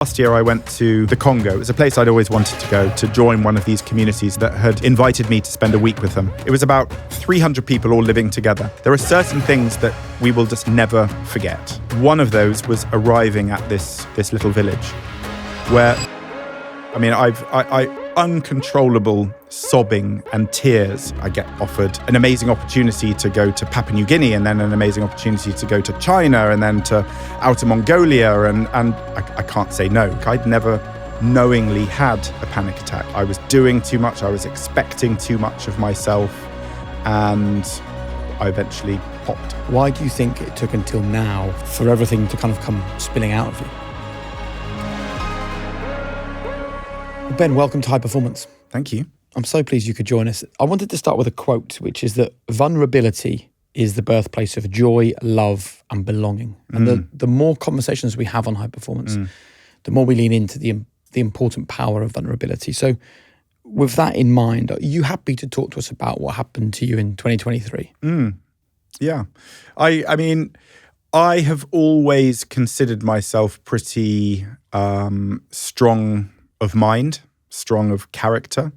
Last year I went to the Congo. It was a place I'd always wanted to go to join one of these communities that had invited me to spend a week with them. It was about 300 people all living together. There are certain things that we will just never forget. One of those was arriving at this little village where, uncontrollable sobbing and tears. I get offered an amazing opportunity to go to Papua New Guinea, and then an amazing opportunity to go to China, and then to Outer Mongolia, and I can't say no. I'd never knowingly had a panic attack. I was doing too much, I was expecting too much of myself, and I eventually popped. Why do you think it took until now for everything to kind of come spilling out of you? Ben, welcome to High Performance. Thank you. I'm so pleased you could join us. I wanted to start with a quote, which is that vulnerability is the birthplace of joy, love, and belonging. And the more conversations we have on High Performance, the more we lean into the important power of vulnerability. So with that in mind, are you happy to talk to us about what happened to you in 2023? Yeah. I mean, I have always considered myself pretty strong of mind, strong of character.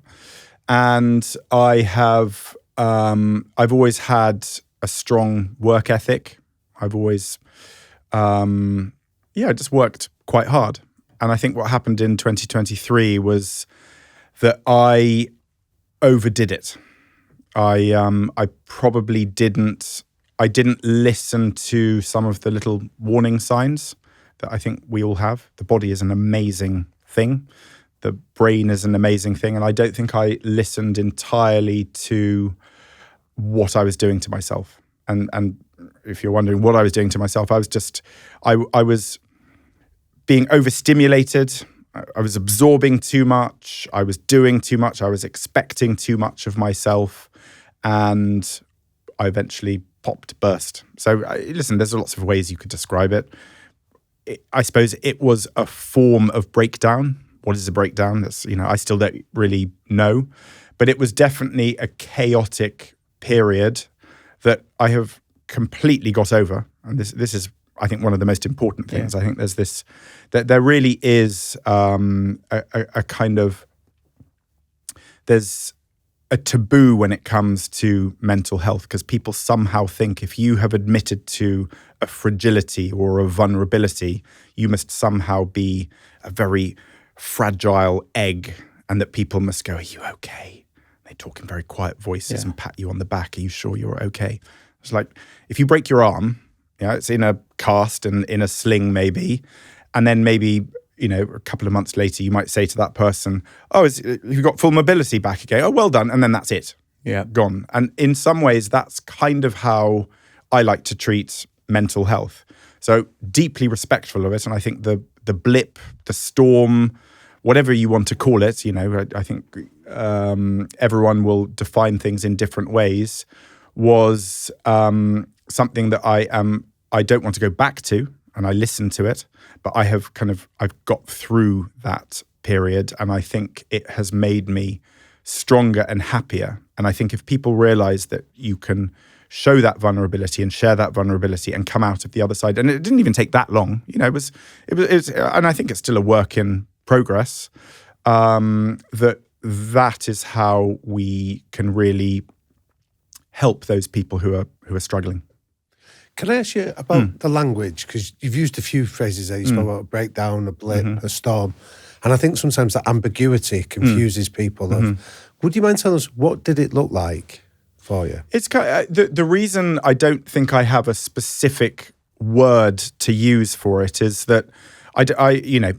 And I've always had a strong work ethic. I've always, just worked quite hard. And I think what happened in 2023 was that I overdid it. I probably didn't listen to some of the little warning signs that I think we all have. The body is an amazing thing. The brain is an amazing thing. And I don't think I listened entirely to what I was doing to myself. And if you're wondering what I was doing to myself, I was being overstimulated. I was absorbing too much. I was doing too much. I was expecting too much of myself. And I eventually burst. So listen, there's lots of ways you could describe it. I suppose it was a form of breakdown. What is a breakdown? That's, I still don't really know. But it was definitely a chaotic period that I have completely got over. And this is, I think, one of the most important things. Yeah. I think there's this, that there really is a kind of, there's a taboo when it comes to mental health, because people somehow think if you have admitted to a fragility or a vulnerability, you must somehow be a very fragile egg, and that people must go, "Are you okay?" They talk in very quiet voices and pat you on the back. "Are you sure you're okay?" It's like, if you break your arm, it's in a cast and in a sling maybe, and then maybe, a couple of months later, you might say to that person, "Oh, you've got full mobility back again. Oh, well done." And then that's it. Yeah. Gone. And in some ways, that's kind of how I like to treat mental health. So deeply respectful of it. And I think the blip, the storm, whatever you want to call it, I think everyone will define things in different ways, was something that I don't want to go back to, and I listen to it, but I've got through that period, and I think it has made me stronger and happier. And I think if people realize that you can show that vulnerability and share that vulnerability and come out of the other side, and it didn't even take that long, it was, and I think it's still a work in progress, that is how we can really help those people who are struggling. Can I ask you about the language? Because you've used a few phrases there. You spoke about a breakdown, a blip, a storm. And I think sometimes that ambiguity confuses people. Would you mind telling us, what did it look like for you? It's the reason I don't think I have a specific word to use for it is that I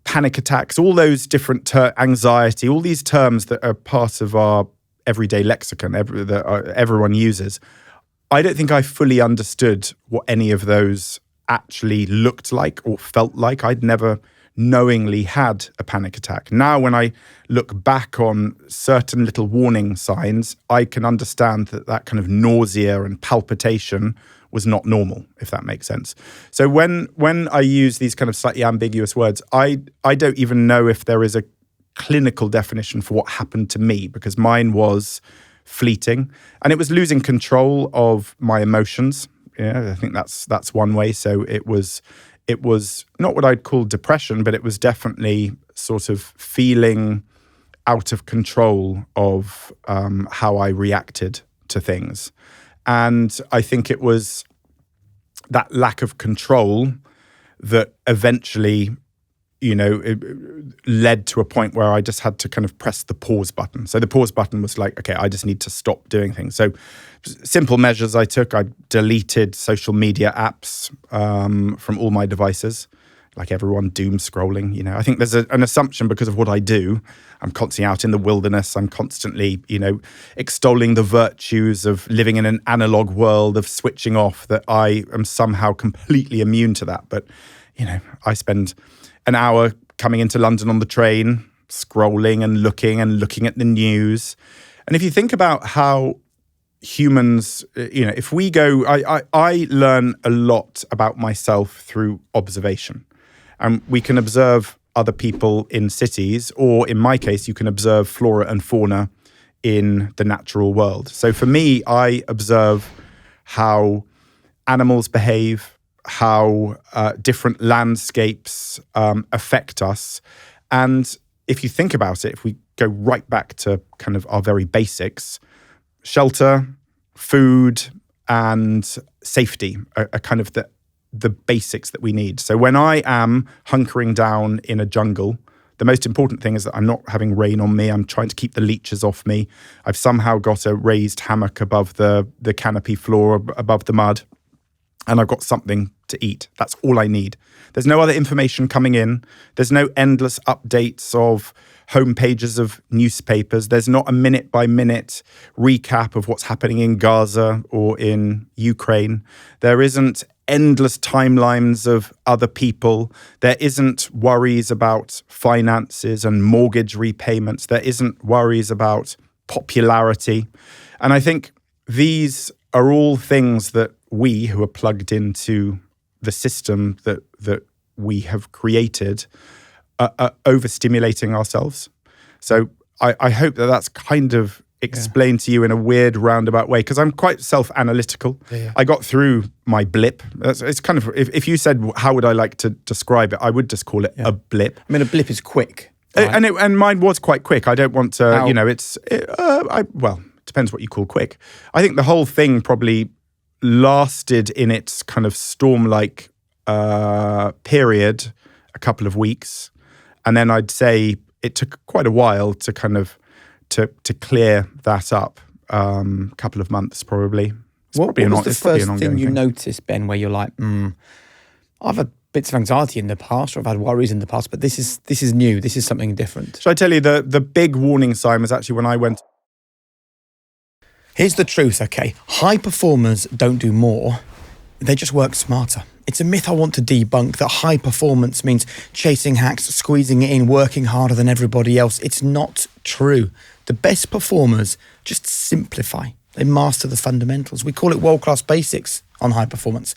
panic attacks, all those different anxiety, all these terms that are part of our everyday lexicon that everyone uses. I don't think I fully understood what any of those actually looked like or felt like. I'd never knowingly had a panic attack. Now, when I look back on certain little warning signs, I can understand that kind of nausea and palpitation was not normal, if that makes sense. So when I use these kind of slightly ambiguous words, I don't even know if there is a clinical definition for what happened to me, because mine was fleeting, and it was losing control of my emotions. Yeah, I think that's one way. So it was it was not what I'd call depression, but it was definitely sort of feeling out of control of how I reacted to things. And I think it was that lack of control that eventually, it led to a point where I just had to kind of press the pause button. So the pause button was like, okay, I just need to stop doing things. So simple measures I took. I deleted social media apps from all my devices. Like everyone, doom scrolling. I think there's an assumption because of what I do. I'm constantly out in the wilderness. I'm constantly, extolling the virtues of living in an analog world, of switching off, that I am somehow completely immune to that. But, I spend an hour coming into London on the train, scrolling and looking at the news. And if you think about how humans, if we go, I learn a lot about myself through observation. And we can observe other people in cities, or in my case, you can observe flora and fauna in the natural world. So for me, I observe how animals behave, how different landscapes affect us. And if you think about it, if we go right back to kind of our very basics, shelter, food, and safety are kind of the basics that we need. So when I am hunkering down in a jungle, the most important thing is that I'm not having rain on me. I'm trying to keep the leeches off me. I've somehow got a raised hammock above the canopy floor, above the mud, and I've got something to eat. That's all I need. There's no other information coming in. There's no endless updates of homepages of newspapers. There's not a minute-by-minute recap of what's happening in Gaza or in Ukraine. There isn't endless timelines of other people. There isn't worries about finances and mortgage repayments. There isn't worries about popularity. And I think these are all things that we who are plugged into the system that we have created are overstimulating ourselves. So I hope that that's kind of explained to you in a weird roundabout way, because I'm quite self-analytical. Yeah. I got through my blip. It's kind of, if you said, how would I like to describe it, I would just call it a blip. I mean, a blip is quick. Right? And mine was quite quick. I don't want to, well, it depends what you call quick. I think the whole thing probably lasted in its kind of storm-like period a couple of weeks. And then I'd say it took quite a while to kind of to clear that up, a couple of months probably. What was the first thing you noticed, Ben, where you're like, I've had bits of anxiety in the past, or I've had worries in the past, but this is new. This is something different. Shall I tell you, the big warning sign was actually when I went... Here's the truth, okay? High performers don't do more. They just work smarter. It's a myth I want to debunk, that high performance means chasing hacks, squeezing it in, working harder than everybody else. It's not true. The best performers just simplify. They master the fundamentals. We call it world-class basics on high performance.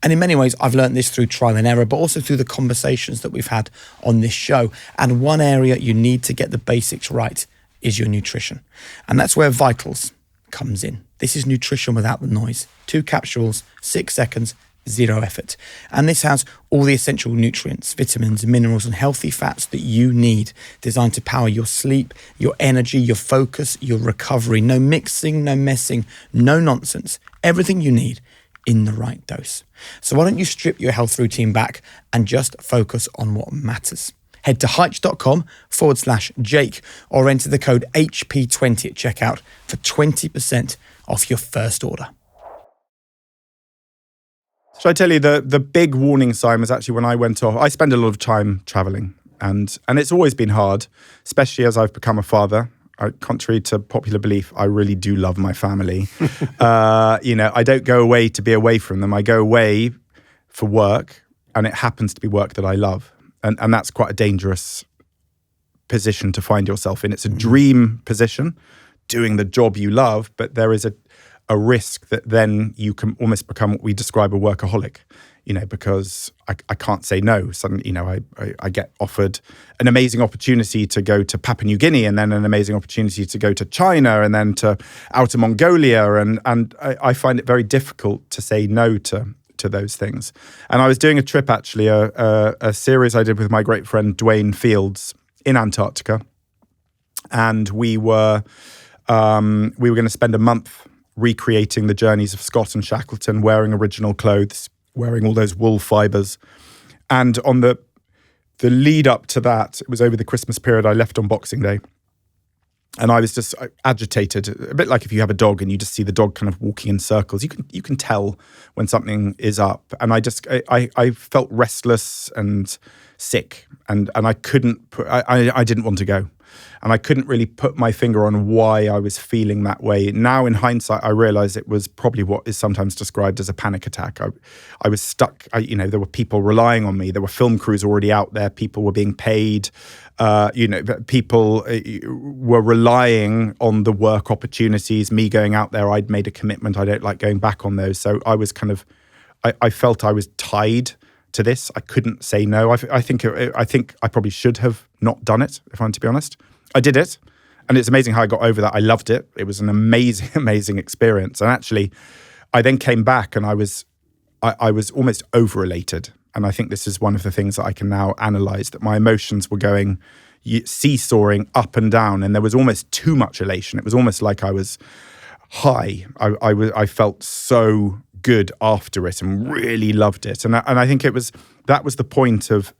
And in many ways, I've learned this through trial and error, but also through the conversations that we've had on this show. And one area you need to get the basics right is your nutrition. And that's where Vitals comes in. This is nutrition without the noise. 2 capsules, 6 seconds, 0 effort. And this has all the essential nutrients, vitamins, minerals, and healthy fats that you need, designed to power your sleep, your energy, your focus, your recovery. No mixing, no messing, no nonsense. Everything you need in the right dose. So why don't you strip your health routine back and just focus on what matters? Head to Heitch.com/Jake or enter the code HP20 at checkout for 20% off your first order. Shall I tell you, the big warning sign was actually when I went off. I spend a lot of time traveling, and it's always been hard, especially as I've become a father. Contrary to popular belief, I really do love my family. I don't go away to be away from them. I go away for work, and it happens to be work that I love. And that's quite a dangerous position to find yourself in. It's a dream position, doing the job you love, but there is a risk that then you can almost become what we describe a workaholic, because I can't say no. Suddenly, I get offered an amazing opportunity to go to Papua New Guinea, and then an amazing opportunity to go to China, and then to Outer Mongolia. And I find it very difficult to say no to to those things. And I was doing a trip, actually, a series I did with my great friend Dwayne Fields in Antarctica. And we were going to spend a month recreating the journeys of Scott and Shackleton, wearing original clothes, wearing all those wool fibers. And on the lead up to that, it was over the Christmas period, I left on Boxing Day. And I was just agitated, a bit like if you have a dog and you just see the dog kind of walking in circles. You can tell when something is up. And I felt restless and sick, and I couldn't I didn't want to go. And I couldn't really put my finger on why I was feeling that way. Now, in hindsight, I realize it was probably what is sometimes described as a panic attack. I was stuck. There were people relying on me. There were film crews already out there. People were being paid. People were relying on the work opportunities. Me going out there, I'd made a commitment. I don't like going back on those. So I was I felt I was tied to this. I couldn't say no. I think I probably should have not done it, if I'm to be honest. I did it, and it's amazing how I got over that. I loved it. It was an amazing, amazing experience. And actually, I then came back, and I was almost over-elated. And I think this is one of the things that I can now analyze, that my emotions were going seesawing up and down, and there was almost too much elation. It was almost like I was high. I felt so good after it and really loved it. And I think that was the point of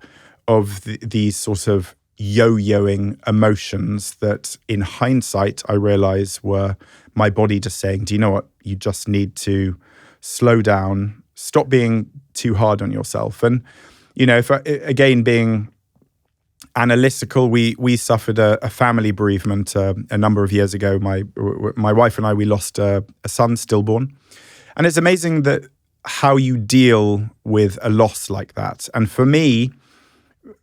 these sort of yo-yoing emotions that in hindsight I realize were my body just saying, do you know what, you just need to slow down, stop being too hard on yourself. And again, being analytical, we suffered a family bereavement a number of years ago. My wife and I, we lost a son, stillborn. And it's amazing that how you deal with a loss like that. And for me,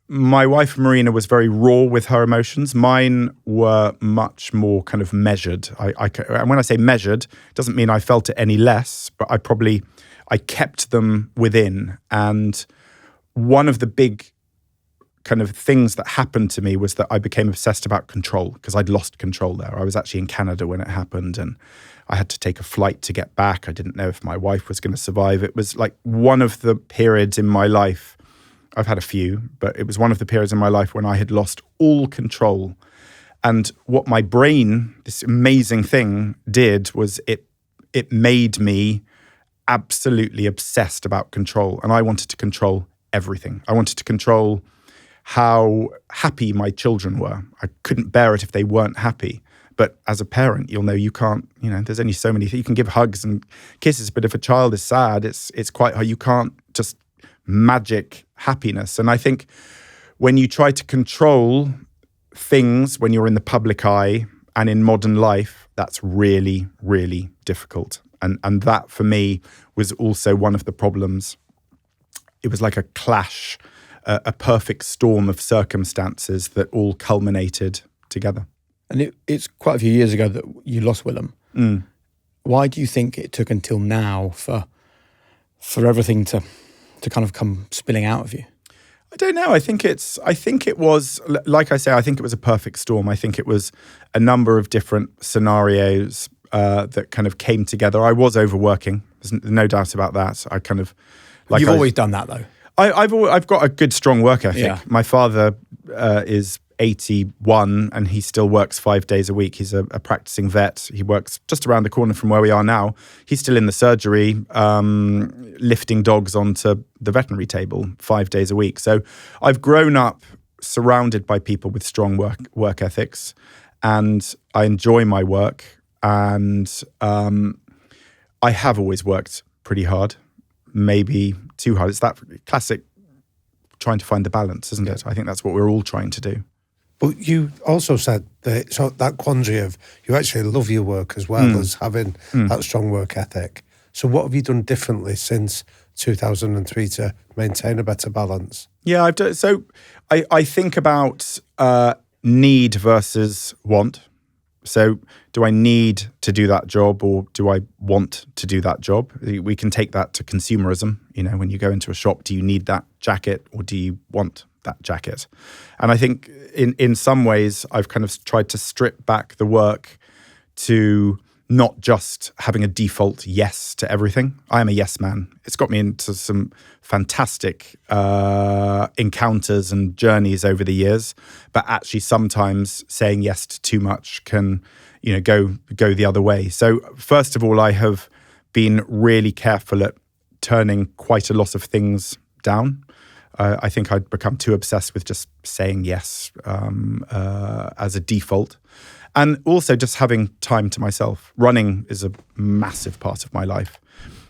my wife, Marina, was very raw with her emotions. Mine were much more kind of measured. And when I say measured, it doesn't mean I felt it any less, but I kept them within. And one of the big kind of things that happened to me was that I became obsessed about control, because I'd lost control there. I was actually in Canada when it happened, and I had to take a flight to get back. I didn't know if my wife was going to survive. It was like one of the periods in my life, I've had a few, but it was one of the periods in my life when I had lost all control. And what my brain, this amazing thing, did was it made me absolutely obsessed about control. And I wanted to control everything. I wanted to control how happy my children were. I couldn't bear it if they weren't happy. But as a parent, you'll know you can't, there's only so many things. You can give hugs and kisses, but if a child is sad, it's quite hard. You can't just magic happiness. And I think when you try to control things when you're in the public eye and in modern life, that's really, really difficult. And that for me was also one of the problems. It was like a clash, a perfect storm of circumstances that all culminated together. And it's quite a few years ago that you lost Willem. Mm. Why do you think it took until now for everything to kind of come spilling out of you? I don't know. I think it was, like I say, I think it was a perfect storm. I think it was a number of different scenarios that kind of came together. I was overworking. There's no doubt about that. I kind of... You've always done that, though. I've got a good, strong work ethic. Yeah. My father is 81 and he still works 5 days a week. He's a practicing vet. He works just around the corner from where we are now. He's still in the surgery, lifting dogs onto the veterinary table 5 days a week. So I've grown up surrounded by people with strong work ethics, and I enjoy my work. And I have always worked pretty hard, maybe too hard. It's that classic trying to find the balance, isn't it? I think that's what we're all trying to do. But you also said that quandary of you actually love your work as well as having that strong work ethic. So what have you done differently since 2003 to maintain a better balance? Yeah, I've done. So I think about need versus want. So do I need to do that job, or do I want to do that job? We can take that to consumerism. When you go into a shop, do you need that jacket or do you want that jacket? And I think in some ways I've kind of tried to strip back the work to not just having a default yes to everything. I am a yes man. It's got me into some fantastic encounters and journeys over the years, but actually sometimes saying yes to too much can, go the other way. So first of all, I have been really careful at turning quite a lot of things down. I think I'd become too obsessed with just saying yes as a default. And also just having time to myself. Running is a massive part of my life.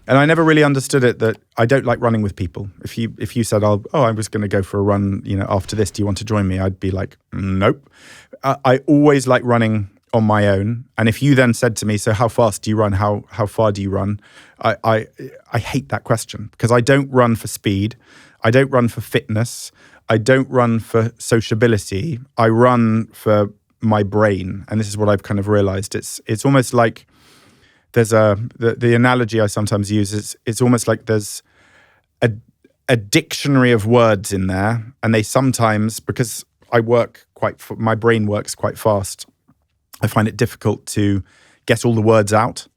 And I never really understood it, that I don't like running with people. If you said, I was going to go for a run, after this, do you want to join me? I'd be like, nope. I always like running on my own. And if you then said to me, so how fast do you run? How far do you run? I hate that question, because I don't run for speed. I don't run for fitness. I don't run for sociability. I run for my brain. And this is what I've kind of realized. It's almost like there's the analogy I sometimes use is it's almost like there's a dictionary of words in there, and they sometimes, because my brain works quite fast, I find it difficult to get all the words out.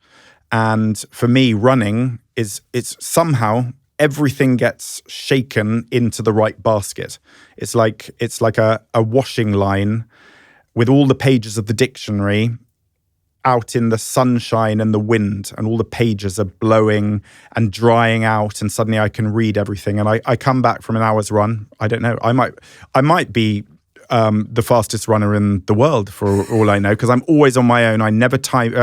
And for me, running it's somehow everything gets shaken into the right basket. It's like a washing line with all the pages of the dictionary out in the sunshine and the wind, and all the pages are blowing and drying out, and suddenly I can read everything. And I come back from an hour's run. I don't know. I might be the fastest runner in the world for all I know, because I'm always on my own. I never time.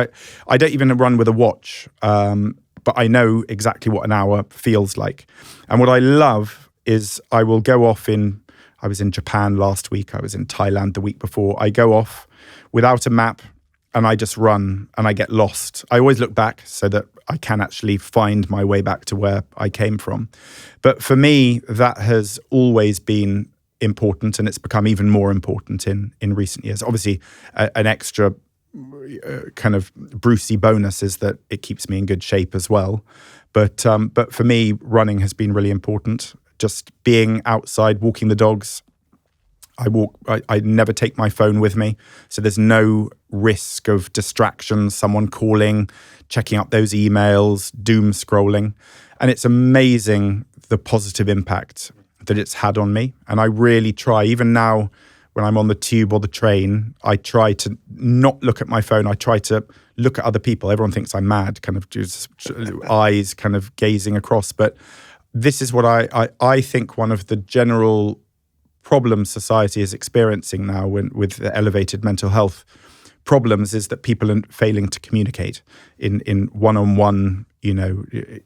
I don't even run with a watch, but I know exactly what an hour feels like. And what I love is I will go off I was in Japan last week. I was in Thailand the week before. I go off without a map and I just run and I get lost. I always look back so that I can actually find my way back to where I came from. But for me, that has always been important, and it's become even more important in recent years. Obviously, an extra kind of Brucey bonus is that it keeps me in good shape as well. But for me, running has been really important. Just being outside, walking the dogs. I never take my phone with me, so there's no risk of distractions, someone calling, checking up those emails, doom scrolling. And it's amazing the positive impact that it's had on me. And I really try, even now when I'm on the tube or the train, I try to not look at my phone. I try to look at other people. Everyone thinks I'm mad, kind of just eyes kind of gazing across. But this is what I think one of the general problems society is experiencing now with the elevated mental health problems is that people are failing to communicate in one-on-one.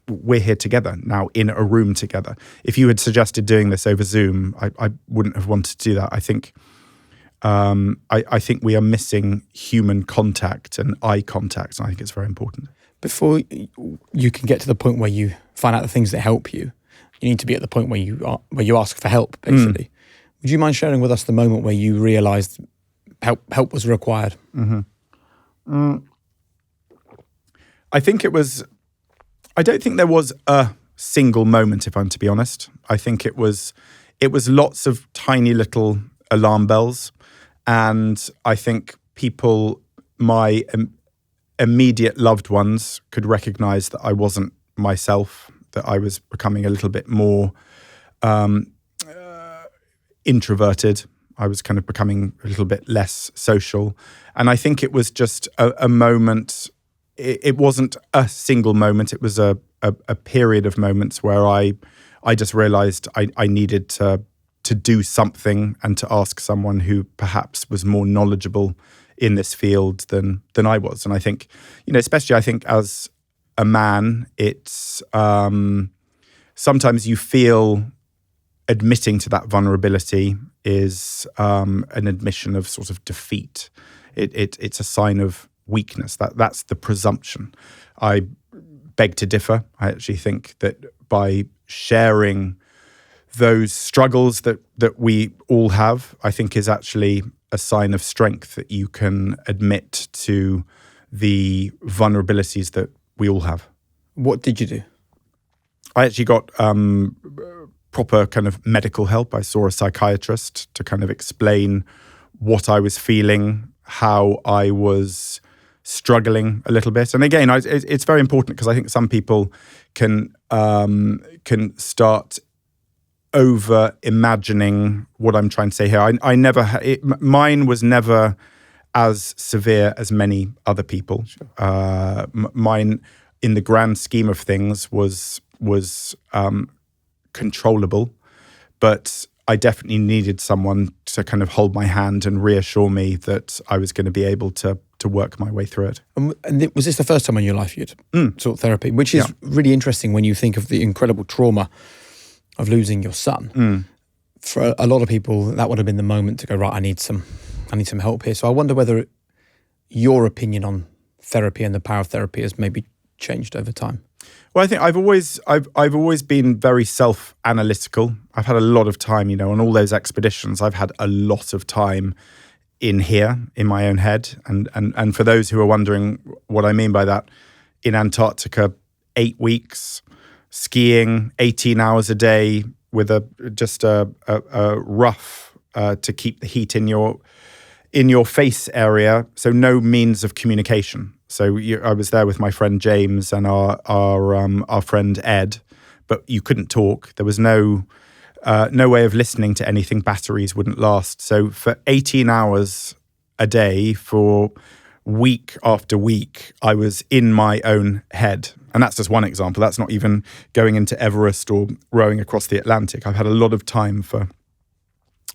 We're here together now in a room together. If you had suggested doing this over Zoom, I wouldn't have wanted to do that. I think we are missing human contact and eye contact, and I think it's very important. Before you can get to the point where you find out the things that help you, you need to be at the point where you ask for help, basically. Would you mind sharing with us the moment where you realised help was required? Mm-hmm. I think I don't think there was a single moment, if I'm to be honest. I think it was lots of tiny little alarm bells. And I think people, my immediate loved ones, could recognise that I wasn't myself, that I was becoming a little bit more introverted. I was kind of becoming a little bit less social. And I think it was just a moment. It wasn't a single moment. It was a period of moments where I just realized I needed to do something and to ask someone who perhaps was more knowledgeable in this field than I was. And I think, especially I think as a man, it's sometimes you feel admitting to that vulnerability is an admission of sort of defeat. It's a sign of weakness. That's the presumption. I beg to differ. I actually think that by sharing those struggles that we all have, I think is actually a sign of strength, that you can admit to the vulnerabilities that we all have. What did you do? I actually got proper kind of medical help. I saw a psychiatrist to kind of explain what I was feeling, how I was struggling a little bit. And again, it's very important because I think some people can start over imagining what I'm trying to say here. Mine was never as severe as many other people. Sure. Mine, in the grand scheme of things, was controllable, but I definitely needed someone to kind of hold my hand and reassure me that I was going to be able to work my way through it. And was this the first time in your life you'd sought therapy? Which is really interesting when you think of the incredible trauma of losing your son. For a lot of people, that would have been the moment to go, right, I need some help here. So I wonder whether your opinion on therapy and the power of therapy has maybe changed over time. Well, I think I've always been very self-analytical. I've had a lot of time, on all those expeditions. I've had a lot of time in here, in my own head. And for those who are wondering what I mean by that, in Antarctica, 8 weeks, skiing 18 hours a day with just a rough to keep the heat in your face area, so no means of communication. So I was there with my friend James and our friend Ed, but you couldn't talk. There was no way of listening to anything. Batteries wouldn't last. So for 18 hours a day, for week after week, I was in my own head. And that's just one example. That's not even going into Everest or rowing across the Atlantic. I've had a lot of time for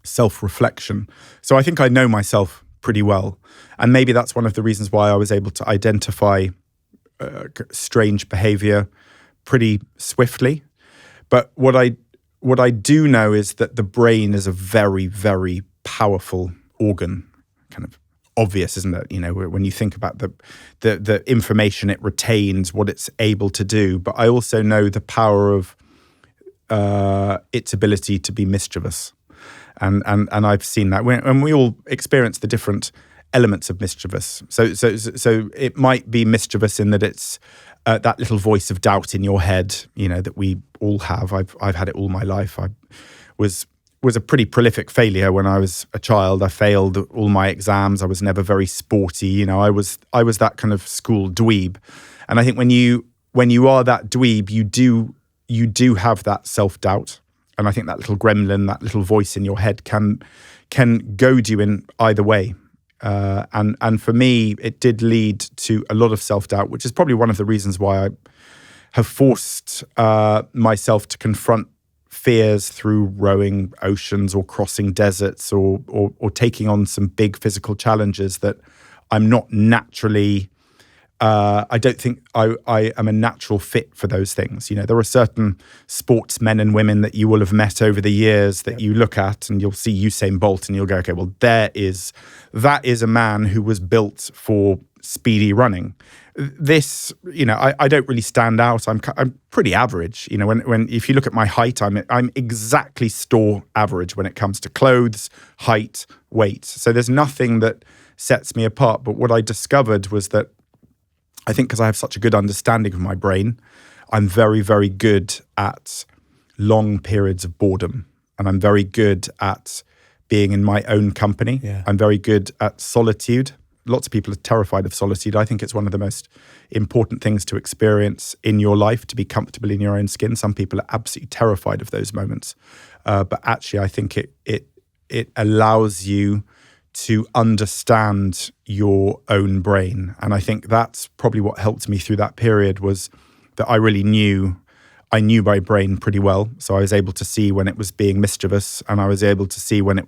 self-reflection. So I think I know myself pretty well. And maybe that's one of the reasons why I was able to identify strange behavior pretty swiftly. But what I do know is that the brain is a very, very powerful organ. Kind of obvious, isn't it? When you think about the information it retains, what it's able to do. But I also know the power of its ability to be mischievous. And I've seen that. And we all experience the different elements of mischievous. So it might be mischievous in that it's that little voice of doubt in your head, that we all have. I've had it all my life. I was a pretty prolific failure when I was a child. I failed all my exams. I was never very sporty. I was that kind of school dweeb. And I think when you are that dweeb, you do have that self-doubt. And I think that little gremlin, that little voice in your head can goad you in either way. And for me, it did lead to a lot of self-doubt, which is probably one of the reasons why I have forced myself to confront fears through rowing oceans or crossing deserts or taking on some big physical challenges that I'm not naturally... I don't think I am a natural fit for those things. There are certain sportsmen and women that you will have met over the years that you look at and you'll see Usain Bolt and you'll go, okay, well, that is a man who was built for speedy running. This, I don't really stand out. I'm pretty average. If you look at my height, I'm exactly store average when it comes to clothes, height, weight. So there's nothing that sets me apart. But what I discovered was that I think because I have such a good understanding of my brain, I'm very, very good at long periods of boredom. And I'm very good at being in my own company. Yeah. I'm very good at solitude. Lots of people are terrified of solitude. I think it's one of the most important things to experience in your life, to be comfortable in your own skin. Some people are absolutely terrified of those moments. But actually, I think it allows you to understand your own brain. And I think that's probably what helped me through that period, was that I really knew my brain pretty well. So I was able to see when it was being mischievous, and I was able to see when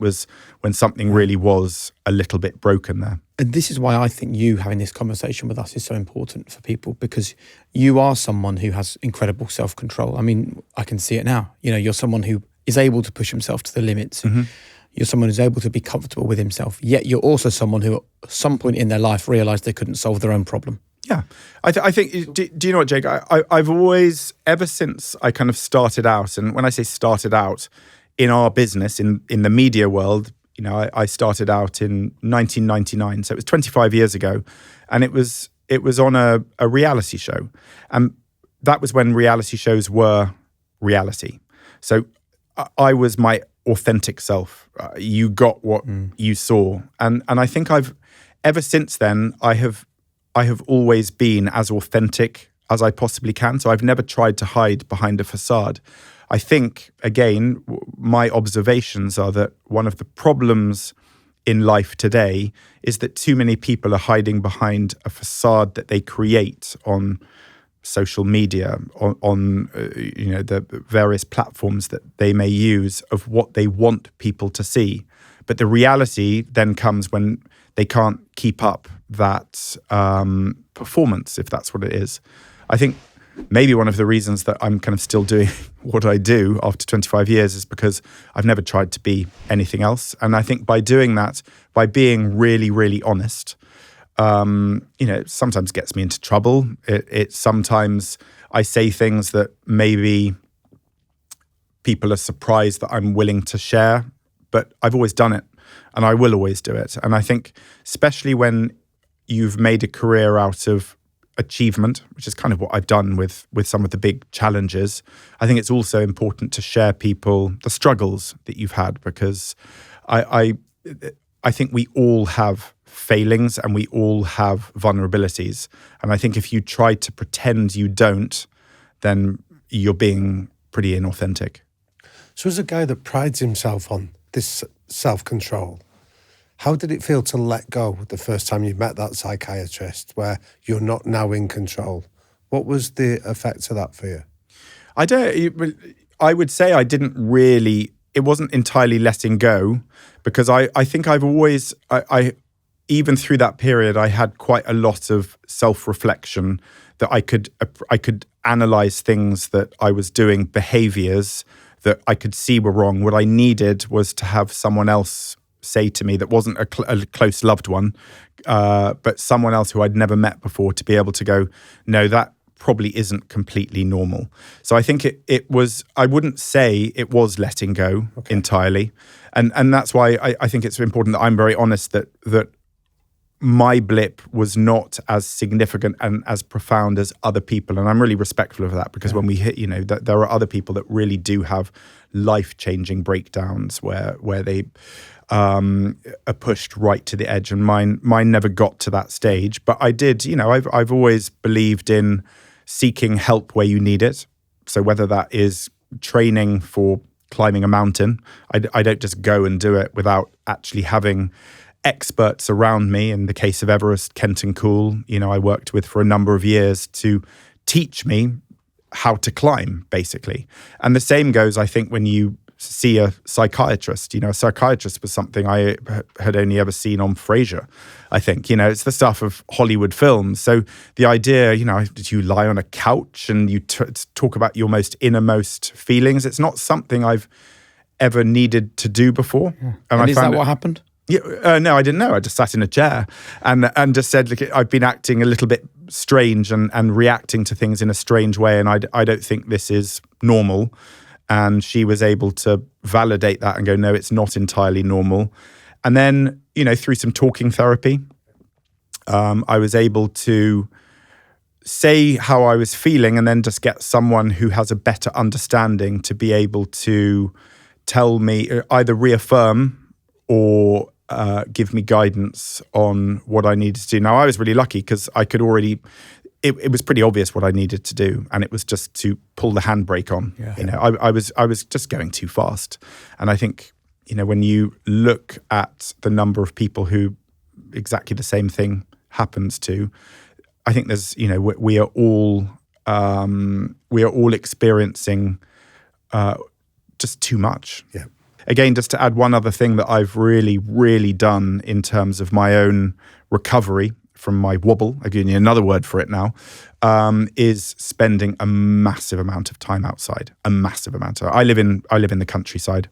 something really was a little bit broken there. And this is why I think you having this conversation with us is so important for people, because you are someone who has incredible self-control. I mean, I can see it now. You're someone who is able to push himself to the limits. Mm-hmm. You're someone who's able to be comfortable with himself, yet you're also someone who at some point in their life realised they couldn't solve their own problem. Yeah. I think, do you know what, Jake? I've always, ever since I kind of started out, and when I say started out, in our business, in the media world, I started out in 1999, so it was 25 years ago, and it was on a reality show. And that was when reality shows were reality. So I was my authentic self. You got what you saw. And I think ever since then, I have I have always been as authentic as I possibly can. So I've never tried to hide behind a facade. I think, again, my observations are that one of the problems in life today is that too many people are hiding behind a facade that they create on social media, on the various platforms that they may use of what they want people to see. But the reality then comes when they can't keep up that performance, if that's what it is. I think maybe one of the reasons that I'm kind of still doing what I do after 25 years is because I've never tried to be anything else. And I think by doing that, by being really, really honest, it sometimes gets me into trouble. It sometimes I say things that maybe people are surprised that I'm willing to share, but I've always done it and I will always do it. And I think especially when you've made a career out of achievement, which is kind of what I've done with some of the big challenges, I think it's also important to share people the struggles that you've had, because I think we all have failings and we all have vulnerabilities. And I think if you try to pretend you don't, then you're being pretty inauthentic. So as a guy that prides himself on this self-control, how did it feel to let go the first time you met that psychiatrist where you're not now in control? What was the effect of that for you? I would say I didn't really, it wasn't entirely letting go, because I think I've always, even through that period, I had quite a lot of self-reflection that I could analyze things that I was doing, behaviors that I could see were wrong. What I needed was to have someone else say to me that wasn't a close loved one, but someone else who I'd never met before, to be able to go, no, that probably isn't completely normal. So I think it was, I wouldn't say it was letting go entirely. And that's why I think it's important that I'm very honest that my blip was not as significant and as profound as other people. And I'm really respectful of that, because when we hit, that there are other people that really do have life-changing breakdowns where they are pushed right to the edge, and mine never got to that stage. But I did, I've always believed in seeking help where you need it. So whether that is training for climbing a mountain, I don't just go and do it without actually having experts around me. In the case of Everest, Kenton Cool, I worked with for a number of years to teach me how to climb, basically. And the same goes, I think, when you see a psychiatrist. A psychiatrist was something I had only ever seen on Frasier, I think. It's the stuff of Hollywood films. So the idea, did you lie on a couch and you talk about your most innermost feelings? It's not something I've ever needed to do before. Yeah. And is that what happened? Yeah, no, I didn't know. I just sat in a chair and just said, look, I've been acting a little bit strange and reacting to things in a strange way, and I don't think this is normal. And she was able to validate that and go, no, it's not entirely normal. And then, through some talking therapy, I was able to say how I was feeling, and then just get someone who has a better understanding to be able to tell me, either reaffirm or give me guidance on what I needed to do. Now, I was really lucky because I could already, it was pretty obvious what I needed to do, and it was just to pull the handbrake on. Yeah. I was just going too fast. And I think, when you look at the number of people who exactly the same thing happens to, I think there's, we are all experiencing just too much. Yeah. Again, just to add one other thing that I've really, really done in terms of my own recovery from my wobble, I'll give you another word for it now, is spending a massive amount of time outside. A massive amount. I live in the countryside.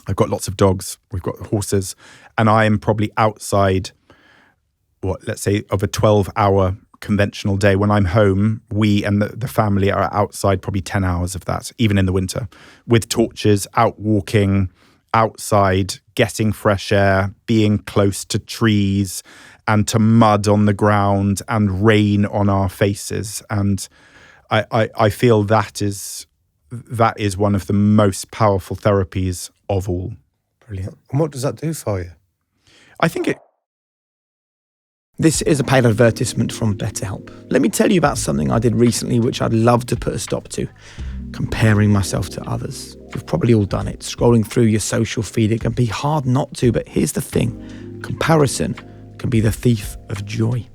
I've got lots of dogs. We've got horses, and I am probably outside, let's say, of a 12-hour conventional day. When I'm home, we and the family are outside probably 10 hours of that, even in the winter, with torches, out walking, outside, getting fresh air, being close to trees and to mud on the ground and rain on our faces. And I feel that is one of the most powerful therapies of all. Brilliant. And what does that do for you? I think This is a paid advertisement from BetterHelp. Let me tell you about something I did recently which I'd love to put a stop to. Comparing myself to others. You've probably all done it. Scrolling through your social feed, it can be hard not to, but here's the thing. Comparison can be the thief of joy.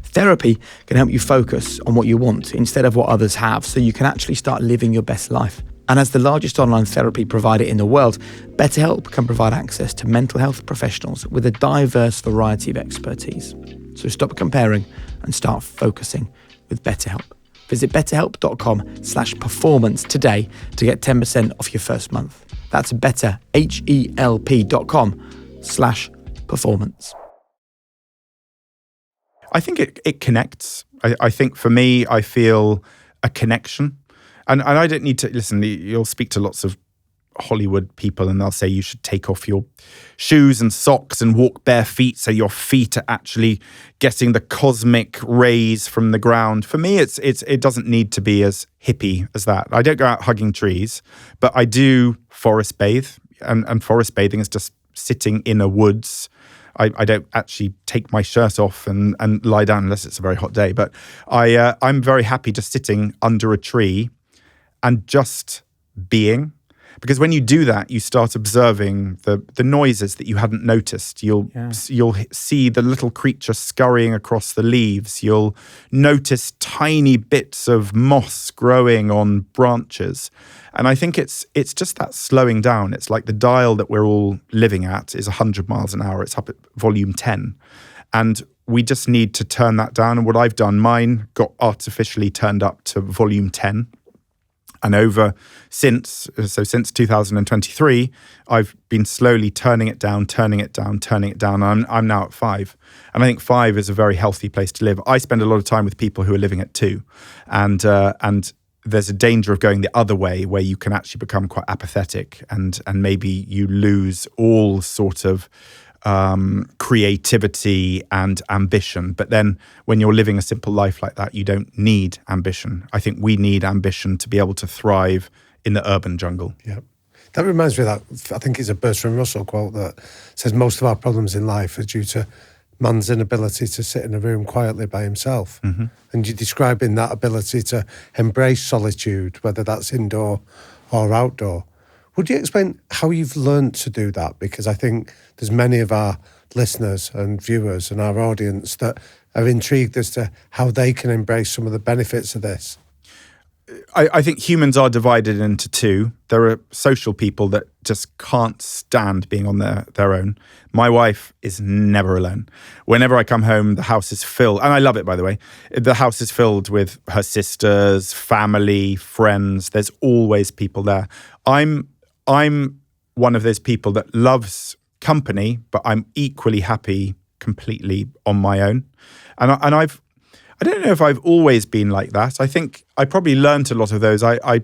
Therapy can help you focus on what you want instead of what others have, so you can actually start living your best life. And as the largest online therapy provider in the world, BetterHelp can provide access to mental health professionals with a diverse variety of expertise. So stop comparing and start focusing with BetterHelp. Visit betterhelp.com/performance today to get 10% off your first month. That's betterhelp.com/performance. I think it connects. I think for me, I feel a connection. And I don't need to, listen, you'll speak to lots of Hollywood people and they'll say you should take off your shoes and socks and walk bare feet so your feet are actually getting the cosmic rays from the ground. For me, it doesn't need to be as hippie as that. I don't go out hugging trees, but I do forest bathe. And forest bathing is just sitting in a woods. I don't actually take my shirt off and lie down unless it's a very hot day. But I'm very happy just sitting under a tree and just being. Because when you do that, you start observing the noises that you hadn't noticed. You'll see the little creature scurrying across the leaves. You'll notice tiny bits of moss growing on branches. And I think it's just that slowing down. It's like the dial that we're all living at is 100 miles an hour. It's up at volume 10. And we just need to turn that down. And what I've done, mine got artificially turned up to volume 10. And since 2023, I've been slowly turning it down. I'm now at 5. And I think 5 is a very healthy place to live. I spend a lot of time with people who are living at 2. And there's a danger of going the other way where you can actually become quite apathetic and maybe you lose all sort of creativity and ambition. But then when you're living a simple life like that, you don't need ambition. I think we need ambition to be able to thrive in the urban jungle. Yeah. That reminds me of that, I think it's a Bertrand Russell quote that says most of our problems in life are due to man's inability to sit in a room quietly by himself. Mm-hmm. And you're describing that ability to embrace solitude, whether that's indoor or outdoor. Would you explain how you've learned to do that? Because I think there's many of our listeners and viewers and our audience that are intrigued as to how they can embrace some of the benefits of this. I think humans are divided into two. There are social people that just can't stand being on their own. My wife is never alone. Whenever I come home, the house is filled, and I love it, by the way. The house is filled with her sisters, family, friends. There's always people there. I'm one of those people that loves company, but I'm equally happy completely on my own. And I don't know if I've always been like that. I think I probably learned a lot of those. I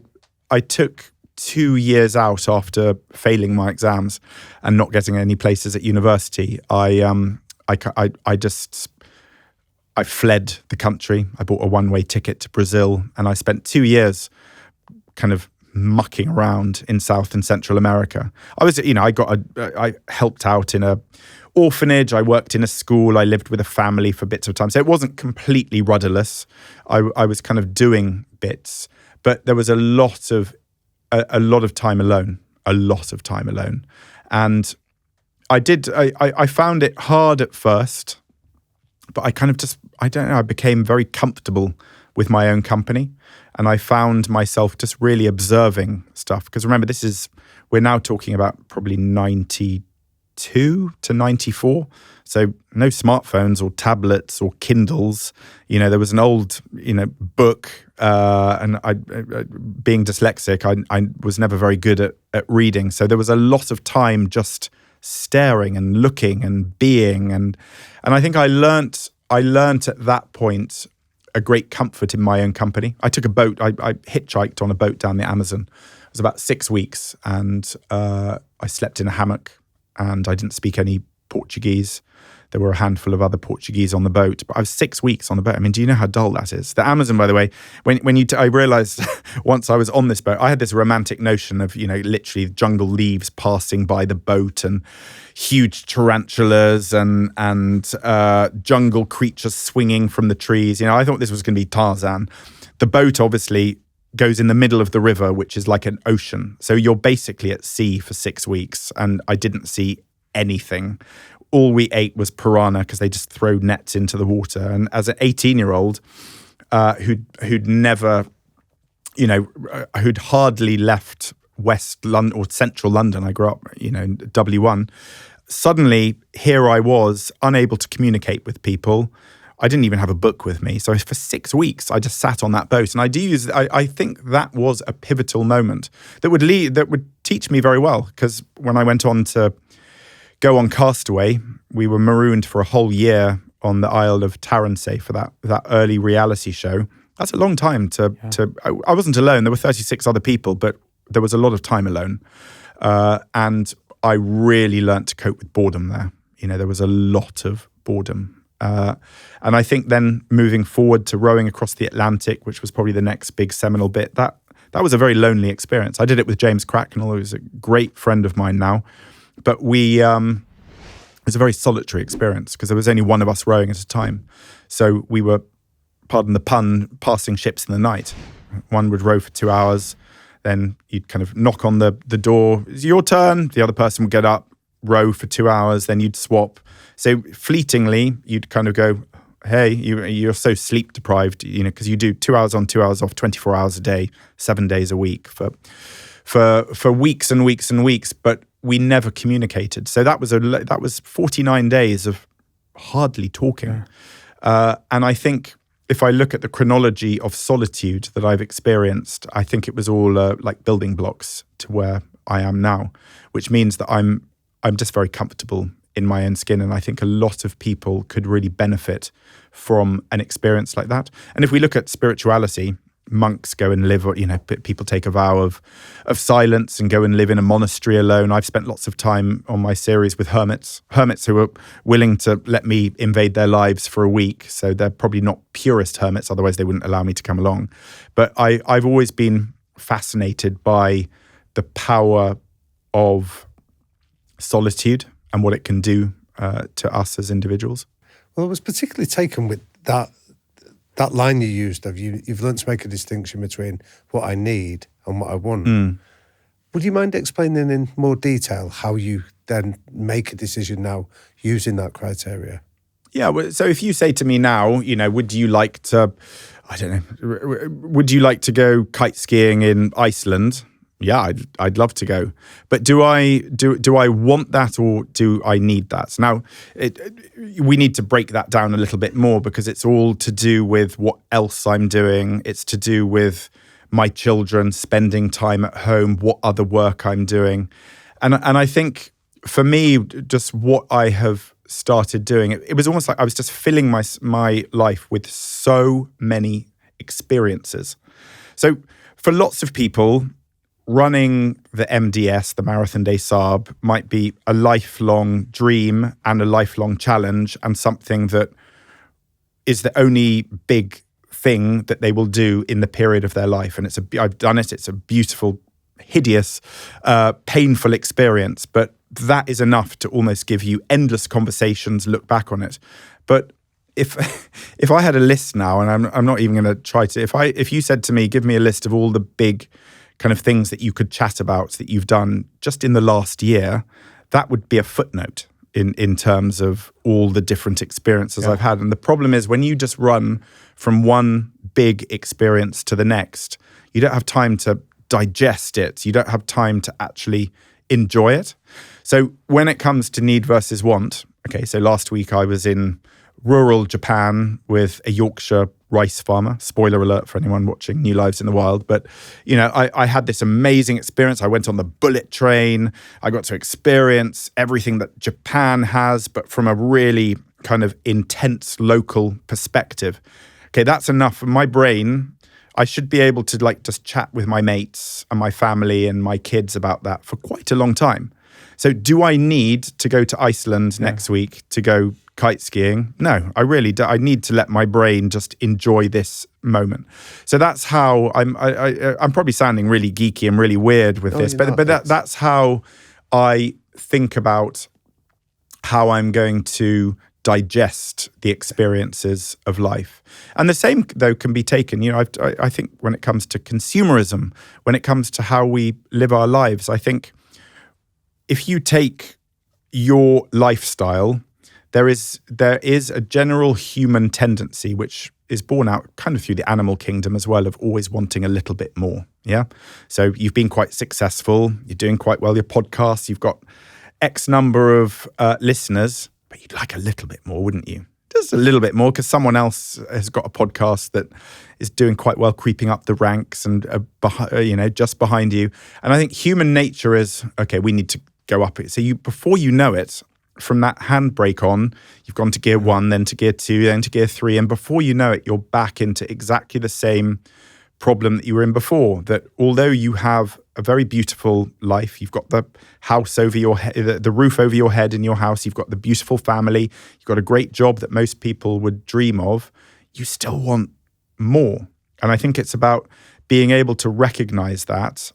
took 2 years out after failing my exams and not getting any places at university. I fled the country. I bought a one-way ticket to Brazil, and I spent 2 years kind of mucking around in South and Central America. I helped out in a orphanage. I worked in a school. I lived with a family for bits of time. So it wasn't completely rudderless. I was kind of doing bits, but there was a lot of time alone. And I found it hard at first, but I kind of I became very comfortable with my own company. And I found myself just really observing stuff. Because remember, we're now talking about probably 92 to 94. So no smartphones or tablets or Kindles. There was an old, book. And being dyslexic, I was never very good at reading. So there was a lot of time just staring and looking and being. And I think I learnt at that point a great comfort in my own company. I took a boat. I hitchhiked on a boat down the Amazon. It was about 6 weeks, and I slept in a hammock, and I didn't speak any Portuguese. There were a handful of other Portuguese on the boat, but I was 6 weeks on the boat. I mean, do you know how dull that is? The Amazon, by the way, I realized once I was on this boat, I had this romantic notion of, literally jungle leaves passing by the boat and huge tarantulas and jungle creatures swinging from the trees. I thought this was going to be Tarzan. The boat obviously goes in the middle of the river, which is like an ocean. So you're basically at sea for 6 weeks, and I didn't see anything. All we ate was piranha because they just throw nets into the water. And as an 18-year-old who'd never, who'd hardly left West London or Central London, I grew up, in W1. Suddenly, here I was, unable to communicate with people. I didn't even have a book with me. So for 6 weeks, I just sat on that boat. And I think that was a pivotal moment that would teach me very well. Because when I went on to go on Castaway, we were marooned for a whole year on the Isle of Tarrantay for that early reality show. That's a long time I wasn't alone. There were 36 other people, but there was a lot of time alone. And I really learnt to cope with boredom there. There was a lot of boredom. And I think then moving forward to rowing across the Atlantic, which was probably the next big seminal bit, that was a very lonely experience. I did it with James Cracknell, who's a great friend of mine now. But it was a very solitary experience because there was only one of us rowing at a time. So we were, pardon the pun, passing ships in the night. One would row for 2 hours, then you'd kind of knock on the door, it's your turn. The other person would get up, row for 2 hours, then you'd swap. So fleetingly, you'd kind of go, hey, you're so sleep deprived, because you do 2 hours on, 2 hours off, 24 hours a day, 7 days a week for weeks and weeks and weeks. But we never communicated. So that was 49 days of hardly talking. Yeah. And I think if I look at the chronology of solitude that I've experienced, I think it was all like building blocks to where I am now, which means that I'm just very comfortable in my own skin. And I think a lot of people could really benefit from an experience like that. And if we look at spirituality, monks go and live, people take a vow of silence and go and live in a monastery alone. I've spent lots of time on my series with hermits who are willing to let me invade their lives for a week. So they're probably not purist hermits, otherwise they wouldn't allow me to come along. But I've always been fascinated by the power of solitude and what it can do to us as individuals. Well, I was particularly taken with that line you used of you've learned to make a distinction between what I need and what I want. Would you mind explaining in more detail how you then make a decision now using that criteria? Yeah, so if you say to me now, would you like to, would you like to go kite skiing in Iceland? Yeah, I'd love to go. But do I want that, or do I need that? Now, we need to break that down a little bit more, because it's all to do with what else I'm doing. It's to do with my children, spending time at home, what other work I'm doing. And I think for me, just what I have started doing, it was almost like I was just filling my life with so many experiences. So for lots of people, running the MDS, the Marathon des Sables, might be a lifelong dream and a lifelong challenge, and something that is the only big thing that they will do in the period of their life. And I've done it. It's a beautiful, hideous, painful experience, but that is enough to almost give you endless conversations, look back on it. But if I had a list now, and I'm not even going to try to, if you said to me, give me a list of all the big kind of things that you could chat about that you've done just in the last year, that would be a footnote in terms of all the different experiences I've had. And the problem is, when you just run from one big experience to the next, you don't have time to digest it. You don't have time to actually enjoy it. So when it comes to need versus want, okay, so last week I was in rural Japan with a Yorkshire rice farmer. Spoiler alert for anyone watching New Lives in the Wild. But, I had this amazing experience. I went on the bullet train. I got to experience everything that Japan has, but from a really kind of intense local perspective. Okay, that's enough for my brain. I should be able to just chat with my mates and my family and my kids about that for quite a long time. So do I need to go to Iceland next week to go kite skiing? No, I really do. I need to let my brain just enjoy this moment. So that's how I'm probably sounding really geeky and really weird with this, but that's how I think about how I'm going to digest the experiences of life. And the same, though, can be taken, I think when it comes to consumerism, when it comes to how we live our lives, I think if you take your lifestyle, there is a general human tendency, which is born out kind of through the animal kingdom as well, of always wanting a little bit more. Yeah. So you've been quite successful. You're doing quite well. Your podcast, you've got X number of listeners, but you'd like a little bit more, wouldn't you? Just a little bit more, because someone else has got a podcast that is doing quite well, creeping up the ranks and just behind you. And I think human nature is, okay, we need to go up it. So before you know it, from that handbrake on, you've gone to gear 1, then to gear 2, then to gear 3, and before you know it, you're back into exactly the same problem that you were in before. That although you have a very beautiful life, you've got the house over your head, the roof over your head in your house, you've got the beautiful family, you've got a great job that most people would dream of, you still want more. And I think it's about being able to recognize that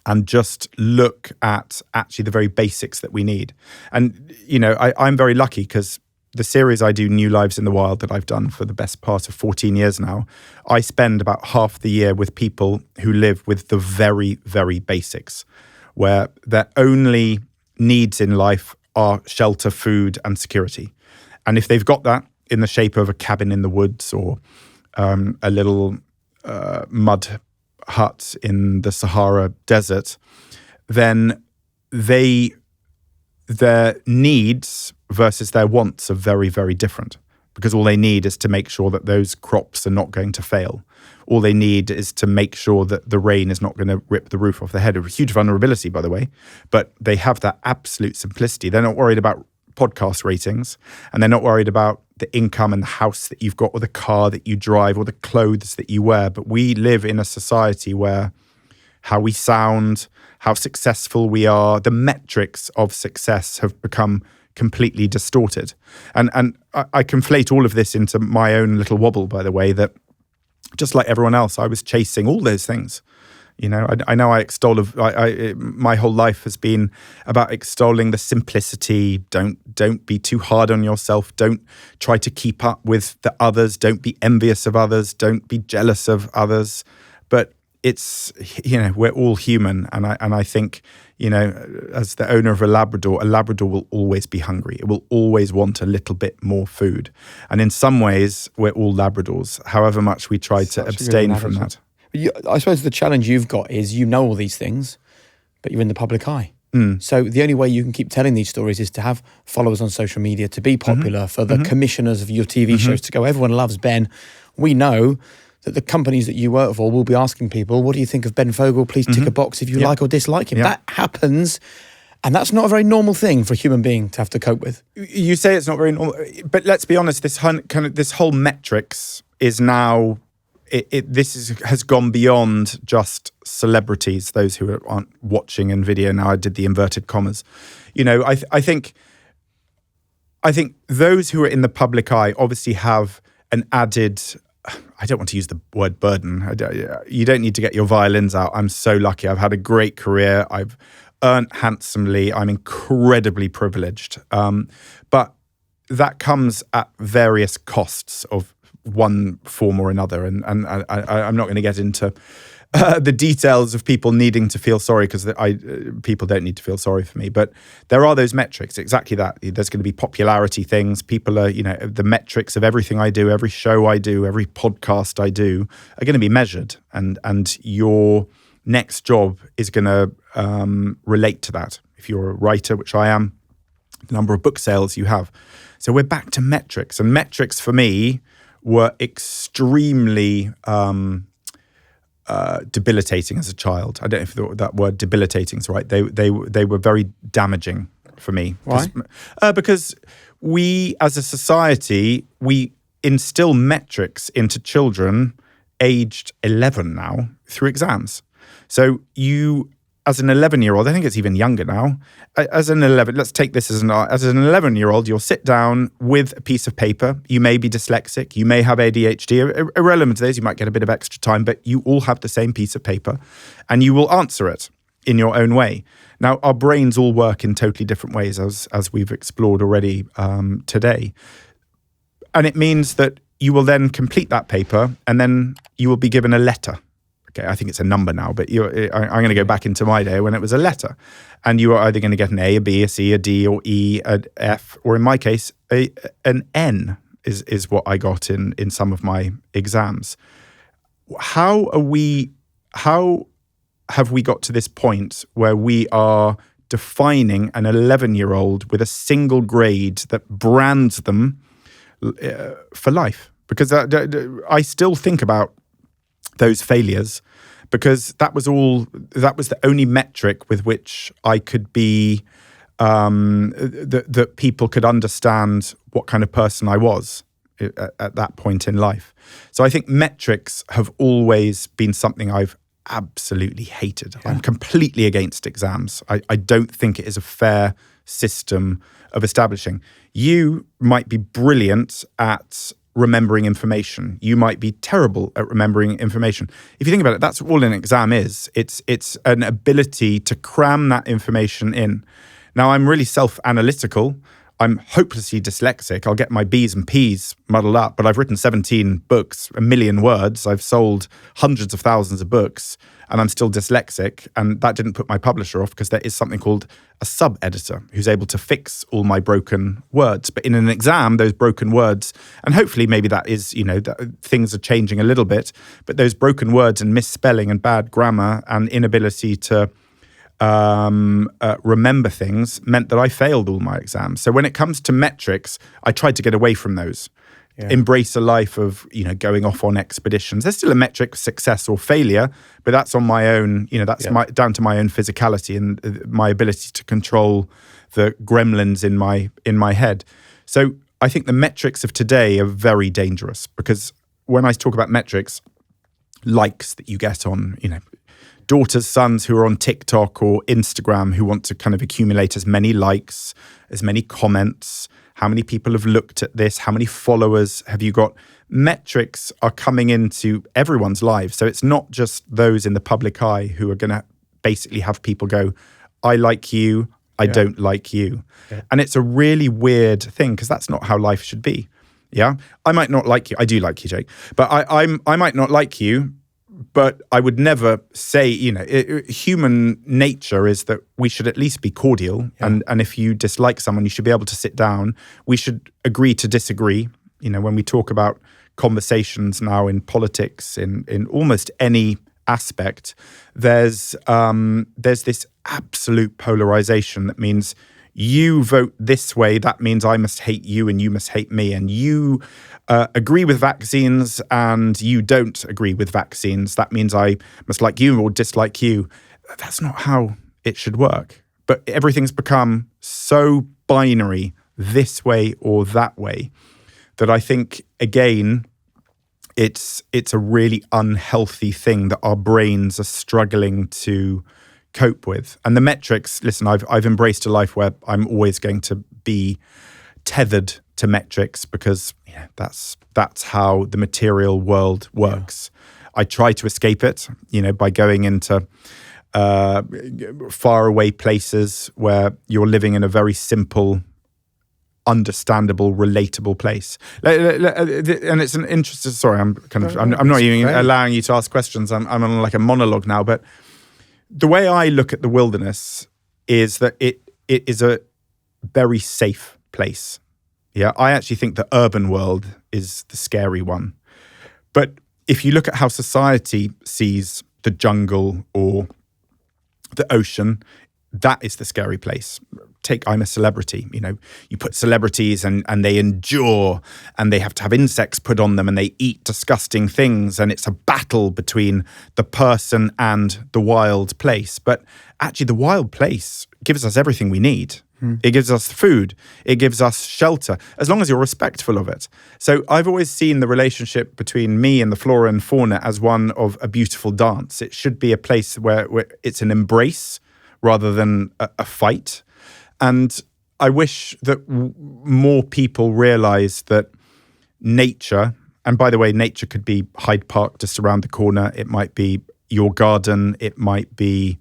and just look at actually the very basics that we need. And, I'm very lucky because the series I do, New Lives in the Wild, that I've done for the best part of 14 years now, I spend about half the year with people who live with the very, very basics, where their only needs in life are shelter, food, and security. And if they've got that in the shape of a cabin in the woods or a little mud hut in the Sahara Desert, then their needs versus their wants are very, very different, because all they need is to make sure that those crops are not going to fail. All they need is to make sure that the rain is not going to rip the roof off their head. A huge vulnerability, by the way, but they have that absolute simplicity. They're not worried about podcast ratings, and they're not worried about the income and the house that you've got or the car that you drive or the clothes that you wear. But we live in a society where how we sound, how successful we are, the metrics of success have become completely distorted. And I conflate all of this into my own little wobble, by the way, that just like everyone else, I was chasing all those things. I know I extol my whole life has been about extolling the simplicity. Don't be too hard on yourself. Don't try to keep up with the others. Don't be envious of others. Don't be jealous of others. But it's, we're all human. And I think, as the owner of a Labrador will always be hungry. It will always want a little bit more food. And in some ways, we're all Labradors, however much we try to abstain from that. I suppose the challenge you've got is all these things, but you're in the public eye. So the only way you can keep telling these stories is to have followers on social media, to be popular, for the commissioners of your TV shows to go, everyone loves Ben. We know that the companies that you work for will be asking people, what do you think of Ben Fogle? Please tick a box if you like or dislike him. That happens. And that's not a very normal thing for a human being to have to cope with. You say it's not very normal, but let's be honest, this whole metrics is now... has gone beyond just celebrities, those who aren't watching in video now. I did the inverted commas. I think those who are in the public eye obviously have an added, I don't want to use the word burden. You don't need to get your violins out. I'm so lucky. I've had a great career. I've earned handsomely. I'm incredibly privileged. But that comes at various costs of one form or another, and I'm not going to get into the details of people needing to feel sorry, because people don't need to feel sorry for me. But there are those metrics, exactly that. There's going to be popularity things. People are, the metrics of everything I do, every show I do, every podcast I do are going to be measured, and your next job is going to relate to that. If you're a writer, which I am, the number of book sales you have. So we're back to metrics, and metrics for me were extremely debilitating as a child. I don't know if that word debilitating is right. They were very damaging for me. Why? Because we, as a society, we instill metrics into children aged 11 now through exams. So you as an 11-year-old, I think it's even younger now. Let's take this as an 11-year-old, you'll sit down with a piece of paper. You may be dyslexic, you may have ADHD. Irrelevant to this, you might get a bit of extra time, but you all have the same piece of paper, and you will answer it in your own way. Now, our brains all work in totally different ways, as we've explored already today. And it means that you will then complete that paper, and then you will be given a letter. Okay, I think it's a number now, but I'm going to go back into my day when it was a letter. And you are either going to get an A, a B, a C, a D, or E, an F, or in my case, an N is what I got in some of my exams. How have we got to this point where we are defining an 11-year-old with a single grade that brands them for life? Because I still think about those failures, because that was the only metric with which I could be, that people could understand what kind of person I was at that point in life. So I think metrics have always been something I've absolutely hated. Yeah. I'm completely against exams. I don't think it is a fair system of establishing. You might be brilliant at remembering information. You might be terrible at remembering information. If you think about it, that's all an exam is. It's an ability to cram that information in. Now, I'm really self-analytical. I'm hopelessly dyslexic. I'll get my B's and P's muddled up, but I've written 17 books, 1 million words. I've sold hundreds of thousands of books, and I'm still dyslexic. And that didn't put my publisher off, because there is something called a sub-editor who's able to fix all my broken words. But in an exam, those broken words, and hopefully maybe that is, that things are changing a little bit, but those broken words and misspelling and bad grammar and inability to remember things meant that I failed all my exams. So when it comes to metrics, I tried to get away from those. Yeah. Embrace a life of, going off on expeditions. There's still a metric, success or failure, but that's on my own, that's down to my own physicality and my ability to control the gremlins in my head. So I think the metrics of today are very dangerous, because when I talk about metrics, likes that you get on, daughters, sons who are on TikTok or Instagram who want to kind of accumulate as many likes, as many comments, how many people have looked at this, how many followers have you got? Metrics are coming into everyone's lives. So it's not just those in the public eye who are going to basically have people go, I like you, I don't like you. Yeah. And it's a really weird thing, because that's not how life should be. Yeah, I might not like you. I do like you, Jake. But I might not like you, but I would never say, human nature is that we should at least be cordial. Yeah. And if you dislike someone, you should be able to sit down. We should agree to disagree. When we talk about conversations now in politics, in almost any aspect, there's this absolute polarization that means you vote this way, that means I must hate you and you must hate me. And you agree with vaccines and you don't agree with vaccines. That means I must like you or dislike you. That's not how it should work. But everything's become so binary, this way or that way, that I think, again, it's a really unhealthy thing that our brains are struggling to cope with. And the metrics, listen, I've embraced a life where I'm always going to be tethered to metrics, because that's how the material world works. Yeah. I try to escape it, by going into far away places where you're living in a very simple, understandable, relatable place. And it's an interesting. Sorry, I'm not even allowing you to ask questions. I'm on like a monologue now, but the way I look at the wilderness is that it is a very safe place. Yeah, I actually think the urban world is the scary one. But if you look at how society sees the jungle or the ocean, that is the scary place. Take I'm a Celebrity. You put celebrities and they endure, and they have to have insects put on them, and they eat disgusting things, and it's a battle between the person and the wild place. But actually the wild place gives us everything we need. It gives us food. It gives us shelter, as long as you're respectful of it. So I've always seen the relationship between me and the flora and fauna as one of a beautiful dance. It should be a place where it's an embrace rather than a fight. And I wish that more people realize that nature, and by the way, nature could be Hyde Park just around the corner. It might be your garden. It might be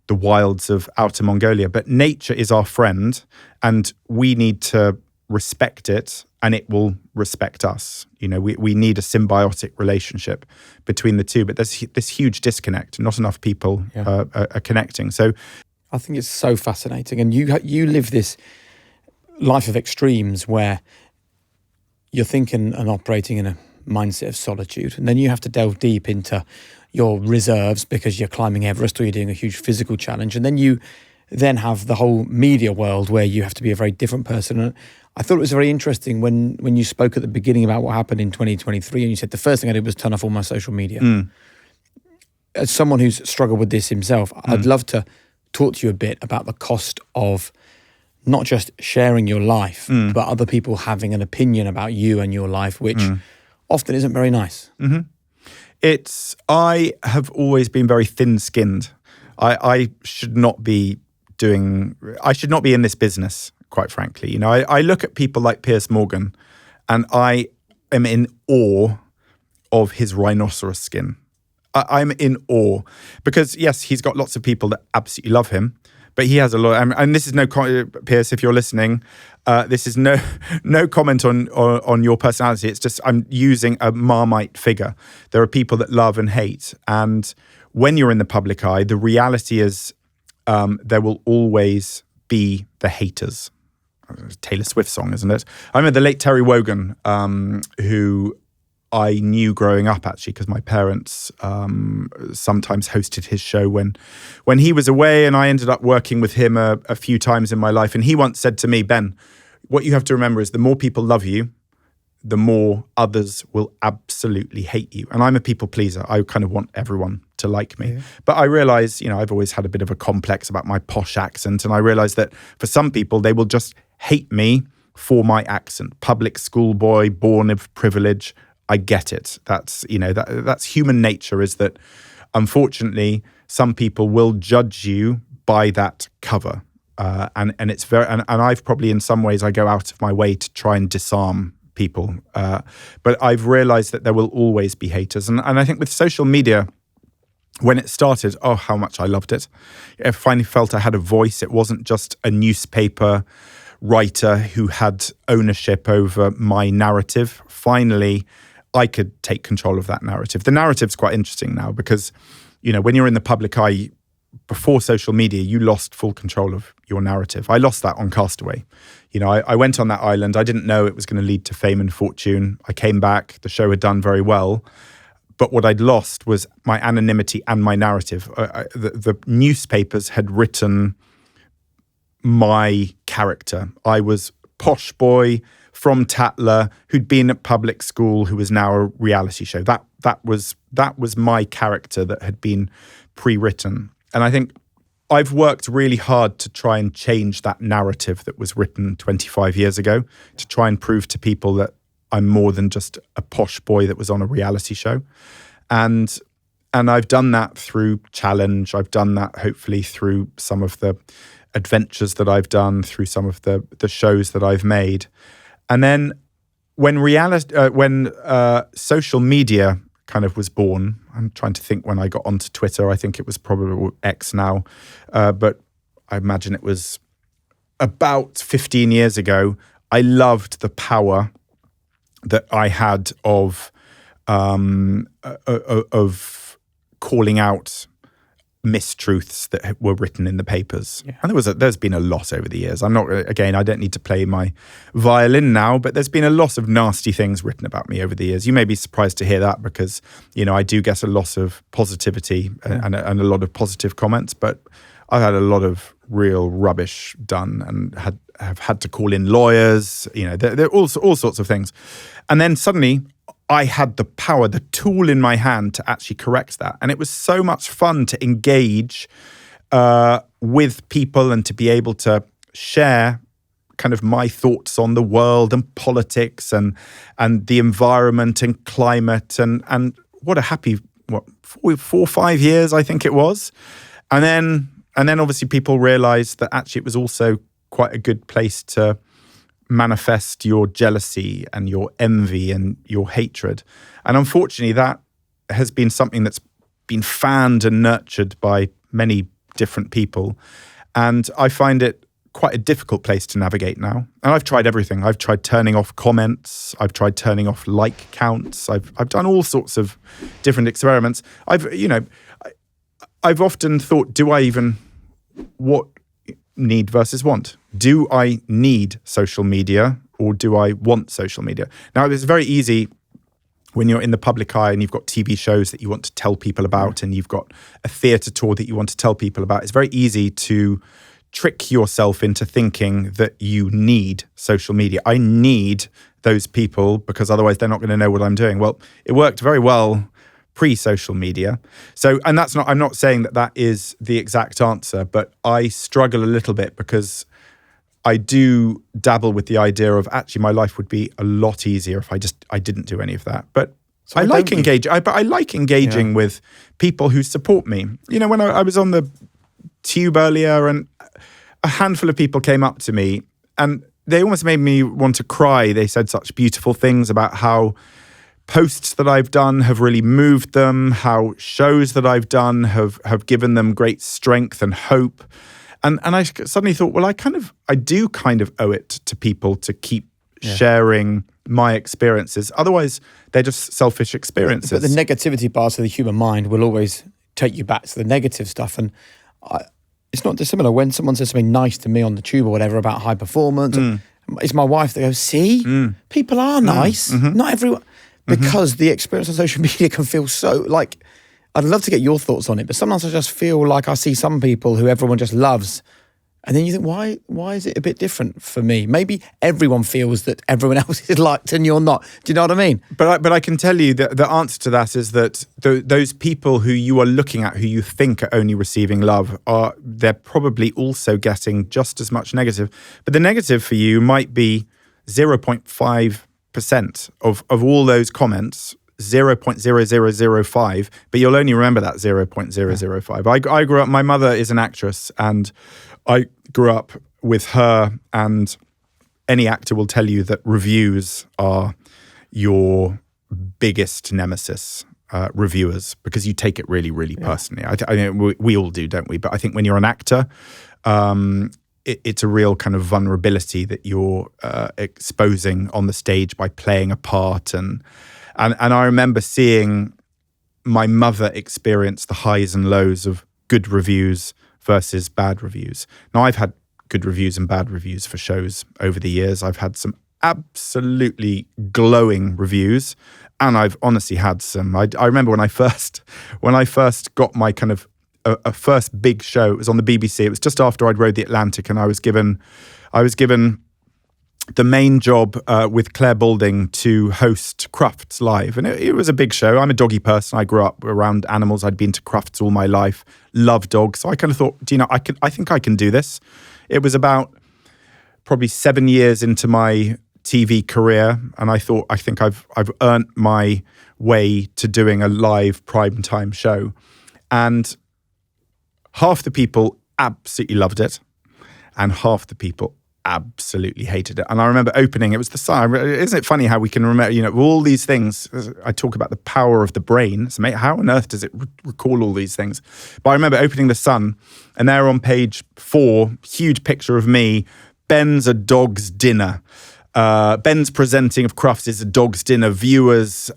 the wilds of outer Mongolia. But nature is our friend, and we need to respect it, and it will respect us. You know, we need a symbiotic relationship between the two. But there's this huge disconnect. Not enough people are connecting. So I think it's so fascinating. And you live this life of extremes where you're thinking and operating in a mindset of solitude, and then you have to delve deep into your reserves because you're climbing Everest or you're doing a huge physical challenge, and then you have the whole media world where you have to be a very different person. And I thought it was very interesting when you spoke at the beginning about what happened in 2023, and you said the first thing I did was turn off all my social media. As someone who's struggled with this himself, I'd love to talk to you a bit about the cost of not just sharing your life, but other people having an opinion about you and your life, which often isn't very nice. I have always been very thin-skinned. I should not be in this business, quite frankly. You know, I look at people like Piers Morgan, and I am in awe of his rhinoceros skin. I'm in awe because, yes, he's got lots of people that absolutely love him, but he has a lot. And this is no, Piers, if you're listening, this is no comment on your personality. It's just I'm using a Marmite figure. There are people that love and hate, and when you're in the public eye, the reality is there will always be the haters. Taylor Swift song, isn't it? I remember the late Terry Wogan, who I knew growing up, actually, because my parents sometimes hosted his show when he was away, and I ended up working with him a few times in my life. And he once said to me, Ben, what you have to remember is the more people love you, the more others will absolutely hate you. And I'm a people pleaser. I kind of want everyone to like me. Yeah. But I realize, you know, I've always had a bit of a complex about my posh accent. And I realize that for some people, they will just hate me for my accent. Public school boy, born of privilege. I get it. That's, you know, that's human nature, is that unfortunately some people will judge you by that cover. And it's very, and I've probably in some ways I go out of my way to try and disarm people. But I've realized that there will always be haters. And I think with social media, when it started, oh, how much I loved it. I finally felt I had a voice. It wasn't just a newspaper writer who had ownership over my narrative. Finally, I could take control of that narrative. The narrative's quite interesting now because, you know, when you're in the public eye, before social media, you lost full control of your narrative. I lost that on Castaway. You know, I went on that island. I didn't know it was going to lead to fame and fortune. I came back. The show had done very well. But what I'd lost was my anonymity and my narrative. The newspapers had written my character. I was posh boy from Tatler who'd been at public school, who was now a reality show. That was my character that had been pre-written. And I think I've worked really hard to try and change that narrative that was written 25 years ago, to try and prove to people that I'm more than just a posh boy that was on a reality show. And I've done that through challenge. I've done that hopefully through some of the adventures that I've done, through some of the shows that I've made. And then when social media kind of was born, I'm trying to think when I got onto Twitter. I think it was probably X now, but I imagine it was about 15 years ago. I loved the power that I had of calling out mistruths that were written in the papers. Yeah. And there's been a lot over the years. I don't need to play my violin now, but there's been a lot of nasty things written about me over the years. You may be surprised to hear that because, you know, I do get a lot of positivity and a lot of positive comments, but I've had a lot of real rubbish done and have had to call in lawyers, you know, there are all sorts of things. And then suddenly I had the power, the tool in my hand to actually correct that. And it was so much fun to engage with people and to be able to share kind of my thoughts on the world and politics and the environment and climate and what a happy 4 or 5 years I think it was, and then obviously people realised that actually it was also quite a good place to manifest your jealousy and your envy and your hatred, and unfortunately that has been something that's been fanned and nurtured by many different people, and I find it quite a difficult place to navigate now. And I've tried everything. I've tried turning off comments. I've tried turning off like counts. I've done all sorts of different experiments. I've often thought, do I even what need versus want? Do I need social media or do I want social media? Now, it's very easy when you're in the public eye and you've got TV shows that you want to tell people about and you've got a theatre tour that you want to tell people about. It's very easy to trick yourself into thinking that you need social media. I need those people because otherwise they're not going to know what I'm doing. Well, it worked very well pre-social media. So, and I'm not saying that is the exact answer, but I struggle a little bit because I do dabble with the idea of actually my life would be a lot easier if I didn't do any of that. But so I like engaging with people who support me. You know, when I was on the tube earlier and a handful of people came up to me and they almost made me want to cry. They said such beautiful things about how posts that I've done have really moved them, how shows that I've done have given them great strength and hope. And I suddenly thought, well, I do kind of owe it to people to keep sharing my experiences. Otherwise, they're just selfish experiences. But the negativity parts of the human mind will always take you back to the negative stuff. And it's not dissimilar when someone says something nice to me on the tube or whatever about high performance. It's my wife that goes, see, people are nice. Not everyone. Because the experience on social media can feel so like, I'd love to get your thoughts on it, but sometimes I just feel like I see some people who everyone just loves. And then you think, why is it a bit different for me? Maybe everyone feels that everyone else is liked and you're not. Do you know what I mean? But I can tell you that the answer to that is that those people who you are looking at, who you think are only receiving love, they're probably also getting just as much negative. But the negative for you might be 0.5% of all those comments, 0.0005, but you'll only remember that 0.005. I grew up, my mother is an actress and I grew up with her, and any actor will tell you that reviews are your biggest nemesis, reviewers, because you take it really, really personally. I mean, we all do, don't we? But I think when you're an actor, it's a real kind of vulnerability that you're exposing on the stage by playing a part. And I remember seeing my mother experience the highs and lows of good reviews versus bad reviews. Now, I've had good reviews and bad reviews for shows over the years. I've had some absolutely glowing reviews, and I've honestly had some. I remember when I first got my kind of a first big show. It was on the BBC. It was just after I'd rode the Atlantic, and I was given the main job with Claire Balding to host Crufts Live. And it was a big show. I'm a doggy person. I grew up around animals. I'd been to Crufts all my life, love dogs. So I kind of thought, I think I can do this. It was about probably 7 years into my TV career. And I thought, I think I've earned my way to doing a live primetime show. And half the people absolutely loved it. And half the people absolutely hated it. And I remember opening, it was the Sun. Isn't it funny how we can remember, all these things? I talk about the power of the brain. So how on earth does it recall all these things? But I remember opening the Sun, and there on page 4, huge picture of me, Ben's a dog's dinner. Ben's presenting of Crufts is a dog's dinner. Viewers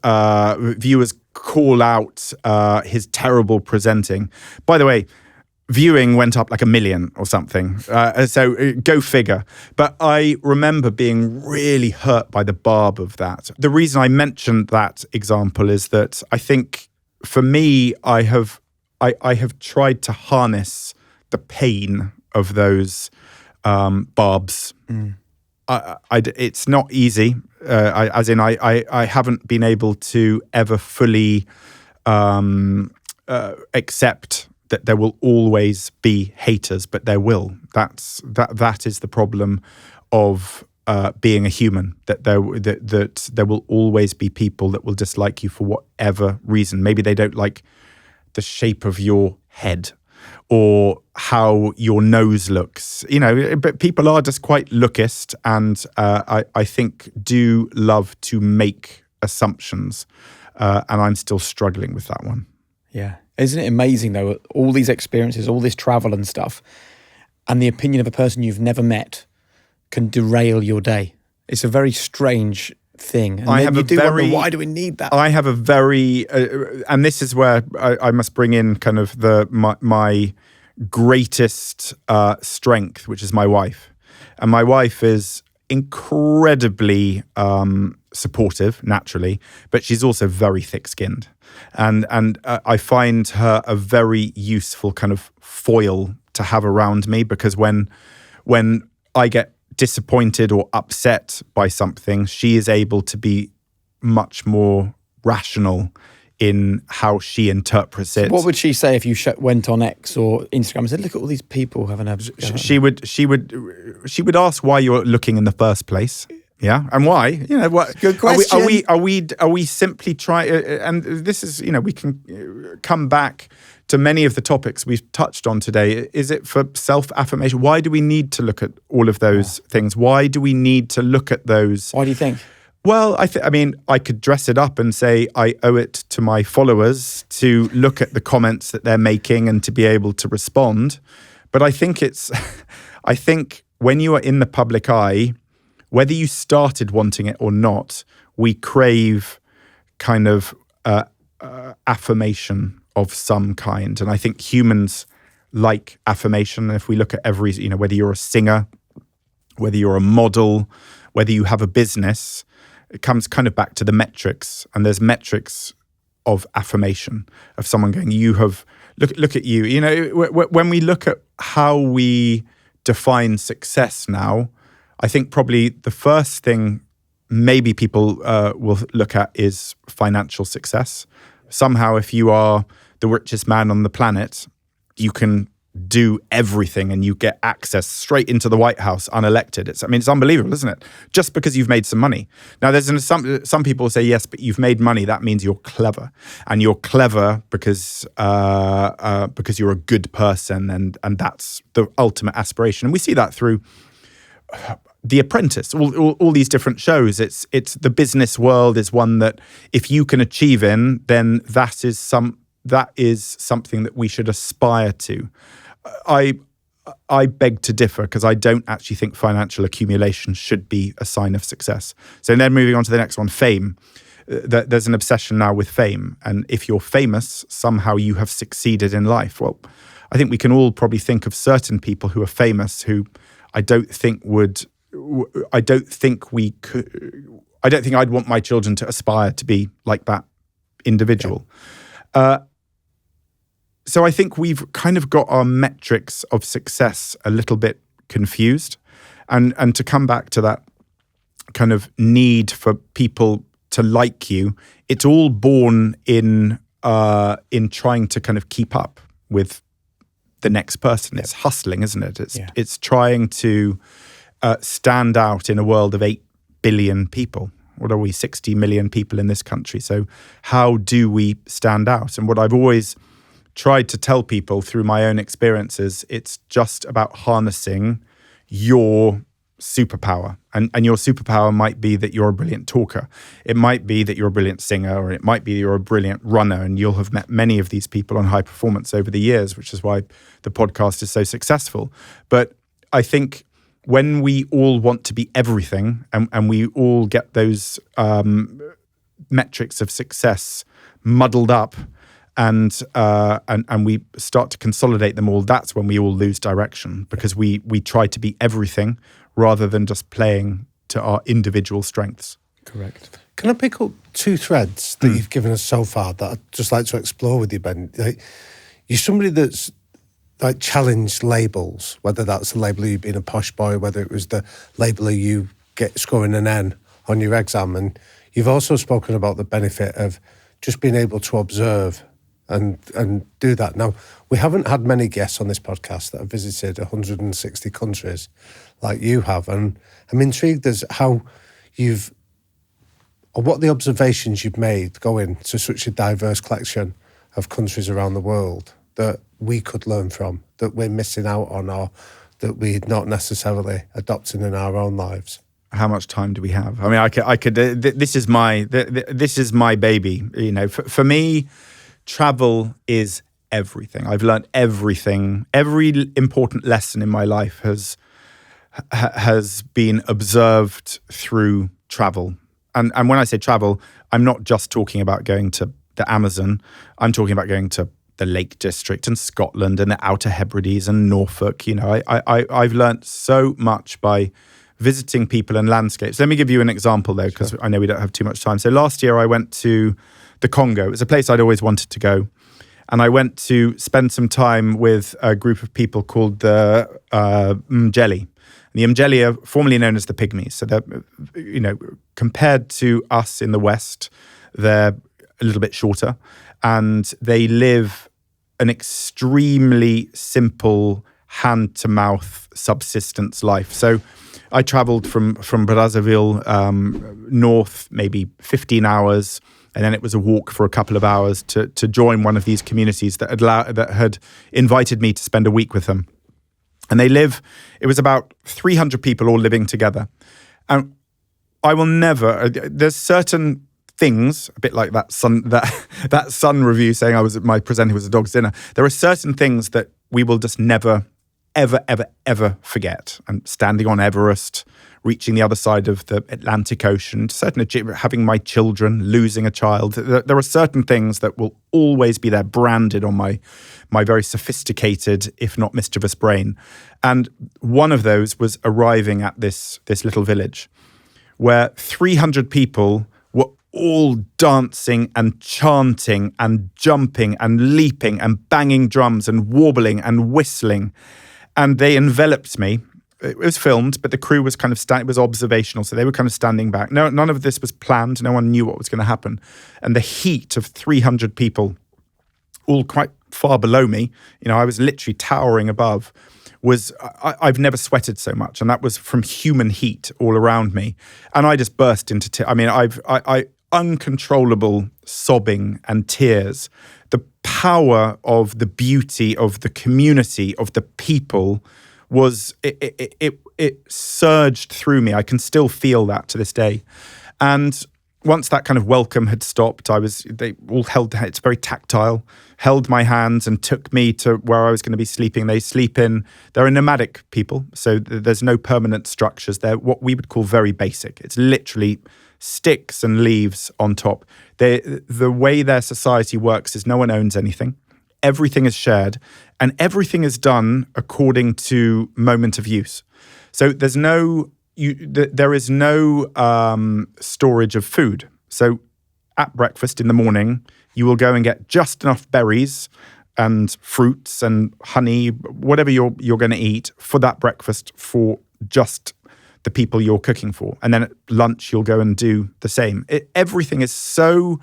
call out his terrible presenting. By the way, viewing went up like 1 million or something. So go figure. But I remember being really hurt by the barb of that. The reason I mentioned that example is that I think for me, I have tried to harness the pain of those barbs. It's not easy. I haven't been able to ever fully accept that there will always be haters, but there will. That is the problem of being a human. That there will always be people that will dislike you for whatever reason. Maybe they don't like the shape of your head or how your nose looks, but people are just quite lookist, and I think do love to make assumptions, and I'm still struggling with that one. Yeah. Isn't it amazing though, all these experiences, all this travel and stuff, and the opinion of a person you've never met can derail your day. It's a very strange thing. And wonder, why do we need that? I have a very, and this is where I must bring in kind of my greatest strength, which is my wife. And my wife is incredibly supportive, naturally, but she's also very thick-skinned. And I find her a very useful kind of foil to have around me, because when I get disappointed or upset by something, she is able to be much more rational in how she interprets it. What would she say if you went on X or Instagram and said, "Look at all these people having a"? She would ask why you're looking in the first place. Yeah, and why? What? Good question. Are we simply trying? And this is, we can come back to many of the topics we've touched on today. Is it for self-affirmation? Why do we need to look at all of those things? Why do we need to look at those? Why do you think? Well, I could dress it up and say I owe it to my followers to look at the comments that they're making and to be able to respond. But I think I think when you are in the public eye, whether you started wanting it or not, we crave kind of affirmation of some kind. And I think humans like affirmation. If we look at every, whether you're a singer, whether you're a model, whether you have a business, it comes kind of back to the metrics. And there's metrics of affirmation, of someone going, look at you. When we look at how we define success now, I think probably the first thing maybe people will look at is financial success. Somehow, if you are the richest man on the planet, you can do everything and you get access straight into the White House unelected. It's unbelievable, isn't it? Just because you've made some money. Now, there's some people say, yes, but you've made money. That means you're clever. And you're clever because you're a good person, and that's the ultimate aspiration. And we see that through The Apprentice, all these different shows. It's the business world is one that if you can achieve in, then that is something that we should aspire to. I beg to differ, because I don't actually think financial accumulation should be a sign of success. So then moving on to the next one, fame. There's an obsession now with fame. And if you're famous, somehow you have succeeded in life. Well, I think we can all probably think of certain people who are famous who I don't think I'd want my children to aspire to be like that individual. Yeah. So I think we've kind of got our metrics of success a little bit confused. And to come back to that kind of need for people to like you, it's all born in trying to kind of keep up with the next person. It's hustling, isn't it? It's trying to stand out in a world of 8 billion people. What are we, 60 million people in this country? So how do we stand out? And what I've always tried to tell people through my own experiences, it's just about harnessing your superpower. And your superpower might be that you're a brilliant talker. It might be that you're a brilliant singer, or it might be you're a brilliant runner. And you'll have met many of these people on High Performance over the years, which is why the podcast is so successful. But I think when we all want to be everything, and we all get those metrics of success muddled up, and we start to consolidate them all, that's when we all lose direction, because we try to be everything rather than just playing to our individual strengths. Correct. Can I pick up 2 threads that you've given us so far that I'd just like to explore with you, Ben? You're somebody that's challenged labels, whether that's the label of you being a posh boy, whether it was the label of you scoring an N on your exam. And you've also spoken about the benefit of just being able to observe and do that. Now, we haven't had many guests on this podcast that have visited 160 countries like you have, and I'm intrigued as how or what the observations you've made going to such a diverse collection of countries around the world that we could learn from, that we're missing out on, or that we're not necessarily adopting in our own lives. How much time do we have? I mean, I could. This is my baby. You know, for me, travel is everything. I've learned everything. Every important lesson in my life has been observed through travel. And when I say travel, I'm not just talking about going to the Amazon. I'm talking about going to the Lake District and Scotland and the Outer Hebrides and Norfolk. You know, I've learned so much by visiting people and landscapes. Let me give you an example though, because I know we don't have too much time. So last year I went to the Congo. It was a place I'd always wanted to go. And I went to spend some time with a group of people called the Mjeli. The Mjeli are formerly known as the Pygmies. So they're, you know, compared to us in the West, they're a little bit shorter. And they live an extremely simple hand-to-mouth subsistence life. So I traveled from Brazzaville north, maybe 15 hours, and then it was a walk for a couple of hours to join one of these communities that had invited me to spend a week with them. And it was about 300 people all living together. And I will never, there's certain things, a bit like that Sun review saying my presenter was a dog's dinner. There are certain things that we will just never, ever, ever, ever forget. And standing on Everest, reaching the other side of the Atlantic Ocean, having my children, losing a child. There are certain things that will always be there, branded on my very sophisticated, if not mischievous brain. And one of those was arriving at this little village where 300 people were all dancing and chanting and jumping and leaping and banging drums and warbling and whistling. And they enveloped me. It was filmed, but the crew was kind of it was observational, so they were kind of standing back. No, none of this was planned. No one knew what was going to happen. And the heat of 300 people, all quite far below me, you know, I was literally towering above, I've never sweated so much, and that was from human heat all around me. And I just burst into tears. I mean, I uncontrollable sobbing and tears. The power of the beauty of the community, of the people, was it surged through me. I can still feel that to this day. And once that kind of welcome had stopped, they all held, it's very tactile, held my hands and took me to where I was going to be sleeping. They're a nomadic people, so there's no permanent structures. They're what we would call very basic. It's literally sticks and leaves on top. The way their society works is no one owns anything. Everything is shared, and everything is done according to moment of use. So there is no storage of food. So at breakfast in the morning, you will go and get just enough berries and fruits and honey, whatever you're going to eat for that breakfast for just the people you're cooking for. And then at lunch, you'll go and do the same. Everything is so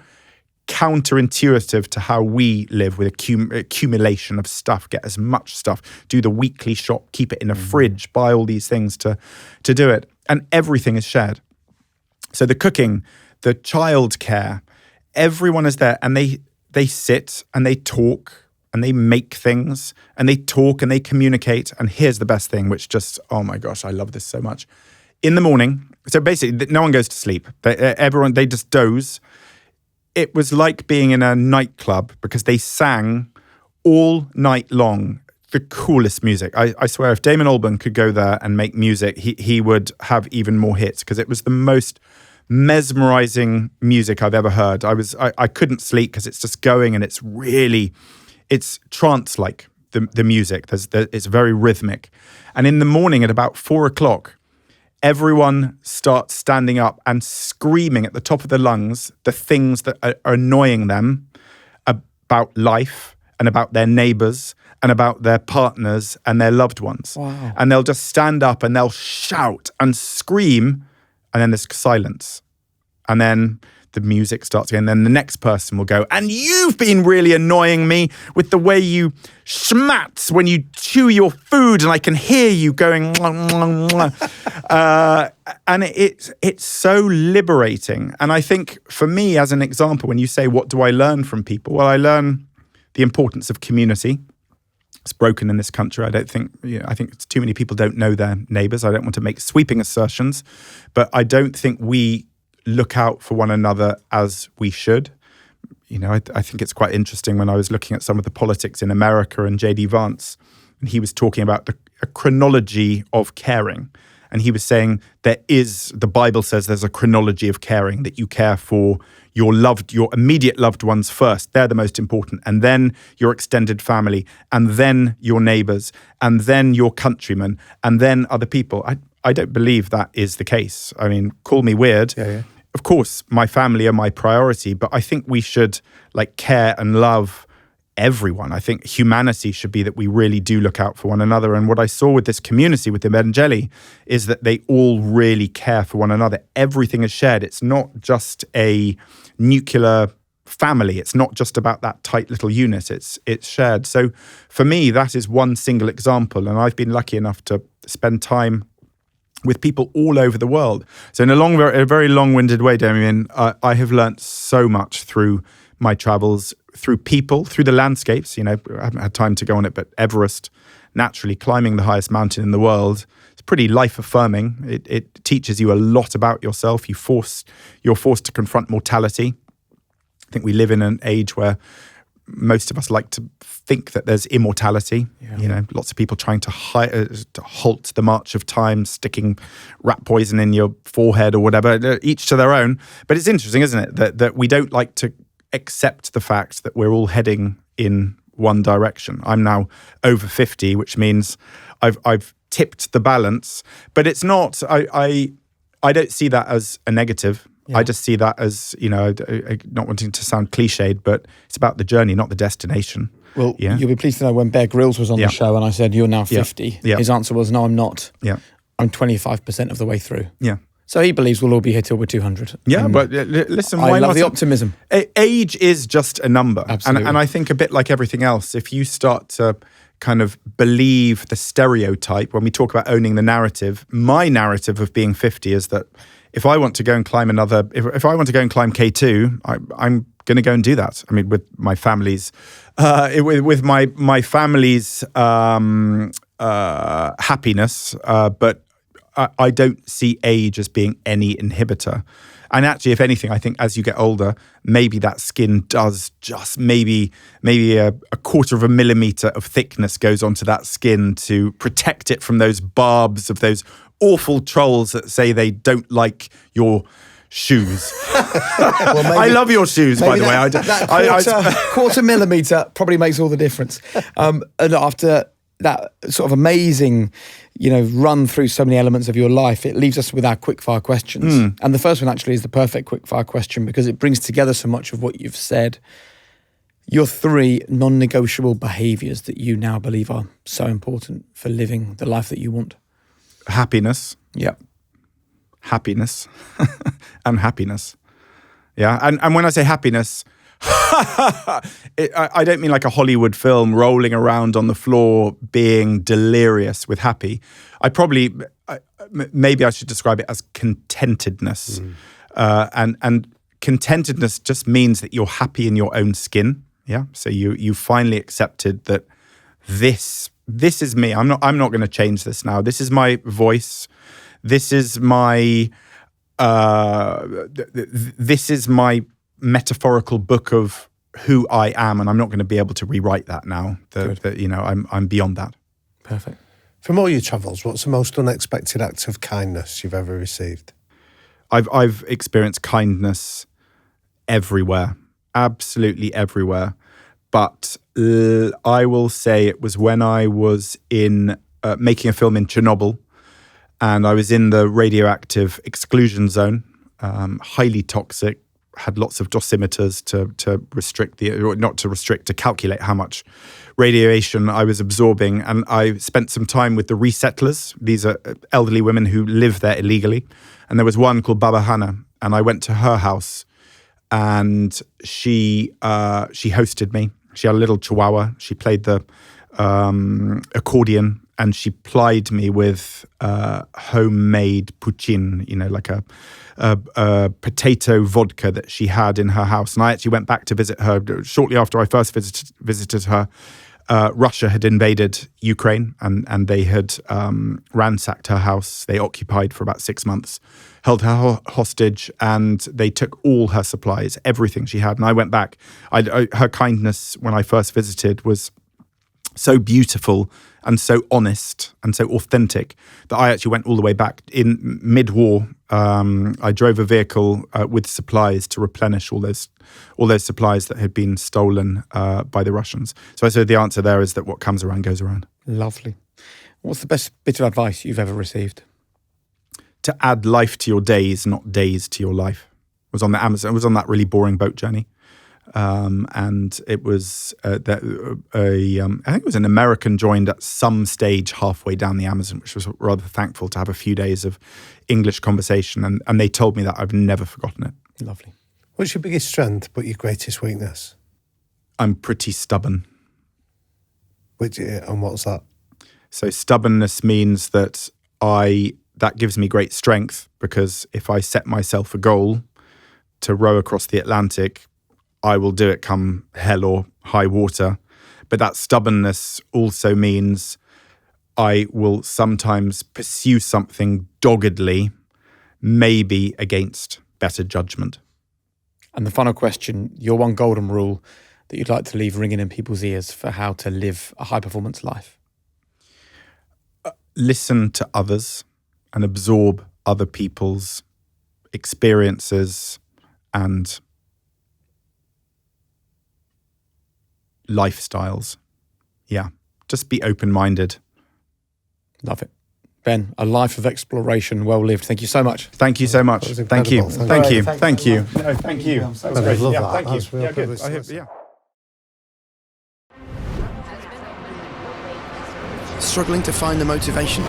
counterintuitive to how we live, with accumulation of stuff. Get as much stuff, do the weekly shop, keep it in a fridge, buy all these things to do it. And everything is shared. So the cooking, the childcare, everyone is there, and they sit and they talk and they make things and they talk and they communicate. And here's the best thing, which just, oh my gosh, I love this so much. In the morning, so basically no one goes to sleep. They just doze. It was like being in a nightclub, because they sang all night long the coolest music. I swear, if Damon Albarn could go there and make music, he would have even more hits, because it was the most mesmerizing music I've ever heard. I couldn't sleep because it's just going, and it's trance-like, the music. It's very rhythmic. And in the morning at about 4:00, everyone starts standing up and screaming at the top of their lungs the things that are annoying them about life and about their neighbors and about their partners and their loved ones. Wow. And they'll just stand up and they'll shout and scream, and then there's silence. And then the music starts again. Then the next person will go, and you've been really annoying me with the way you schmatz when you chew your food, and I can hear you going, mwah, mwah, mwah. And it's so liberating. And I think for me, as an example, when you say, what do I learn from people? Well, I learn the importance of community. It's broken in this country. I think it's too many people don't know their neighbours. I don't want to make sweeping assertions, but I don't think we look out for one another as we should. I think it's quite interesting when I was looking at some of the politics in America and J.D. Vance, and he was talking about a chronology of caring. And he was saying the Bible says there's a chronology of caring, that you care for your immediate loved ones first. They're the most important. And then your extended family, and then your neighbours, and then your countrymen, and then other people. I don't believe that is the case. I mean, call me weird. Yeah. Of course, my family are my priority, but I think we should care and love everyone. I think humanity should be that we really do look out for one another. And what I saw with this community, with the Evangeli, is that they all really care for one another. Everything is shared. It's not just a nuclear family. It's not just about that tight little unit. It's shared. So for me, that is one single example. And I've been lucky enough to spend time with people all over the world. So in a very long-winded way, Damian, I have learnt so much through my travels, through people, through the landscapes. I haven't had time to go on it, but Everest, naturally climbing the highest mountain in the world, it's pretty life-affirming. It teaches you a lot about yourself. You're forced to confront mortality. I think we live in an age where most of us like to think that there's immortality. Yeah. Lots of people trying to halt the march of time, sticking rat poison in your forehead or whatever, each to their own. But it's interesting, isn't it, that we don't like to accept the fact that we're all heading in one direction. I'm now over 50, which means I've tipped the balance, but it's not. I don't see that as a negative. Yeah. I just see that as, not wanting to sound cliched, but it's about the journey, not the destination. Well, you'll be pleased to know when Bear Grylls was on the show and I said, you're now 50. Yeah. His answer was, no, I'm not. Yeah. I'm 25% of the way through. Yeah. So he believes we'll all be here till we're 200. Yeah, but listen, why I love not? the optimism. Age is just a number. Absolutely. And I think a bit like everything else, if you start to kind of believe the stereotype, when we talk about owning the narrative, my narrative of being 50 is that if I want to go and climb if I want to go and climb K2, I'm going to go and do that. I mean, with my family's, with my family's happiness, but I don't see age as being any inhibitor. And actually, if anything, I think as you get older, maybe that skin does just maybe a quarter of a millimeter of thickness goes onto that skin to protect it from those barbs of those awful trolls that say they don't like your shoes. Well, I love your shoes, by the way. That quarter millimeter probably makes all the difference. And after that sort of amazing, run through so many elements of your life, it leaves us with our quickfire questions. And the first one actually is the perfect quickfire question because it brings together so much of what you've said. Your 3 non-negotiable behaviours that you now believe are so important for living the life that you want. Happiness. Yeah. Happiness. And happiness. Yeah. And when I say happiness, I don't mean like a Hollywood film rolling around on the floor being delirious with happy. Maybe I should describe it as contentedness. And contentedness just means that you're happy in your own skin. Yeah. So you finally accepted that this is me. I'm not going to change this now. This is my voice. This is my metaphorical book of who I am, and I'm not going to be able to rewrite that now. I'm beyond that. Perfect. From all your travels, what's the most unexpected act of kindness you've ever received? I've experienced kindness everywhere, absolutely everywhere. But I will say it was when I was in making a film in Chernobyl, and I was in the radioactive exclusion zone, highly toxic. Had lots of dosimeters to calculate how much radiation I was absorbing. And I spent some time with the resettlers. These are elderly women who live there illegally. And there was one called Baba Hana. And I went to her house and she hosted me. She had a little chihuahua. She played the accordion, and she plied me with homemade poutine, like a potato vodka that she had in her house. And I actually went back to visit her shortly after I first visited her. Russia had invaded Ukraine, and they had ransacked her house. They occupied for about 6 months, held her hostage, and they took all her supplies, everything she had. And I went back. Her kindness when I first visited was so beautiful and so honest and so authentic that I actually went all the way back. In mid-war, I drove a vehicle with supplies to replenish all those supplies that had been stolen by the Russians. So I said the answer there is that what comes around goes around. Lovely. What's the best bit of advice you've ever received? To add life to your days, not days to your life. It was on the Amazon. It was on that really boring boat journey. And it was I think it was an American joined at some stage halfway down the Amazon, which was rather thankful to have a few days of English conversation. And they told me that I've never forgotten it. Lovely. What's your biggest strength but your greatest weakness? I'm pretty stubborn. And what's that? So stubbornness means that that gives me great strength, because if I set myself a goal to row across the Atlantic, I will do it come hell or high water. But that stubbornness also means I will sometimes pursue something doggedly, maybe against better judgment. And the final question, your one golden rule that you'd like to leave ringing in people's ears for how to live a high-performance life? Listen to others and absorb other people's experiences and lifestyles. Yeah, just be open-minded. Love it. Ben, a life of exploration, well lived. Thank you so much. Thank you so much. Thank you. Thank you. Thank you. No, thank you. That was great. Yeah, thank you. That's real Yeah, good. privilege to listen. Yeah. Struggling to find the motivation?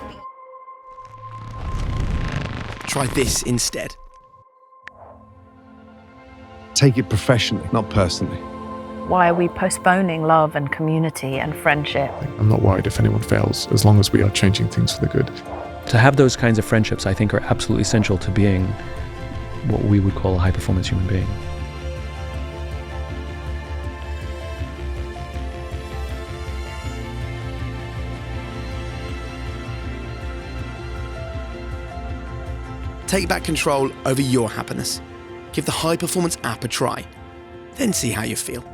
Try this instead. Take it professionally, not personally. Why are we postponing love and community and friendship? I'm not worried if anyone fails, as long as we are changing things for the good. To have those kinds of friendships, I think, are absolutely essential to being what we would call a high-performance human being. Take back control over your happiness. Give the High Performance app a try, then see how you feel.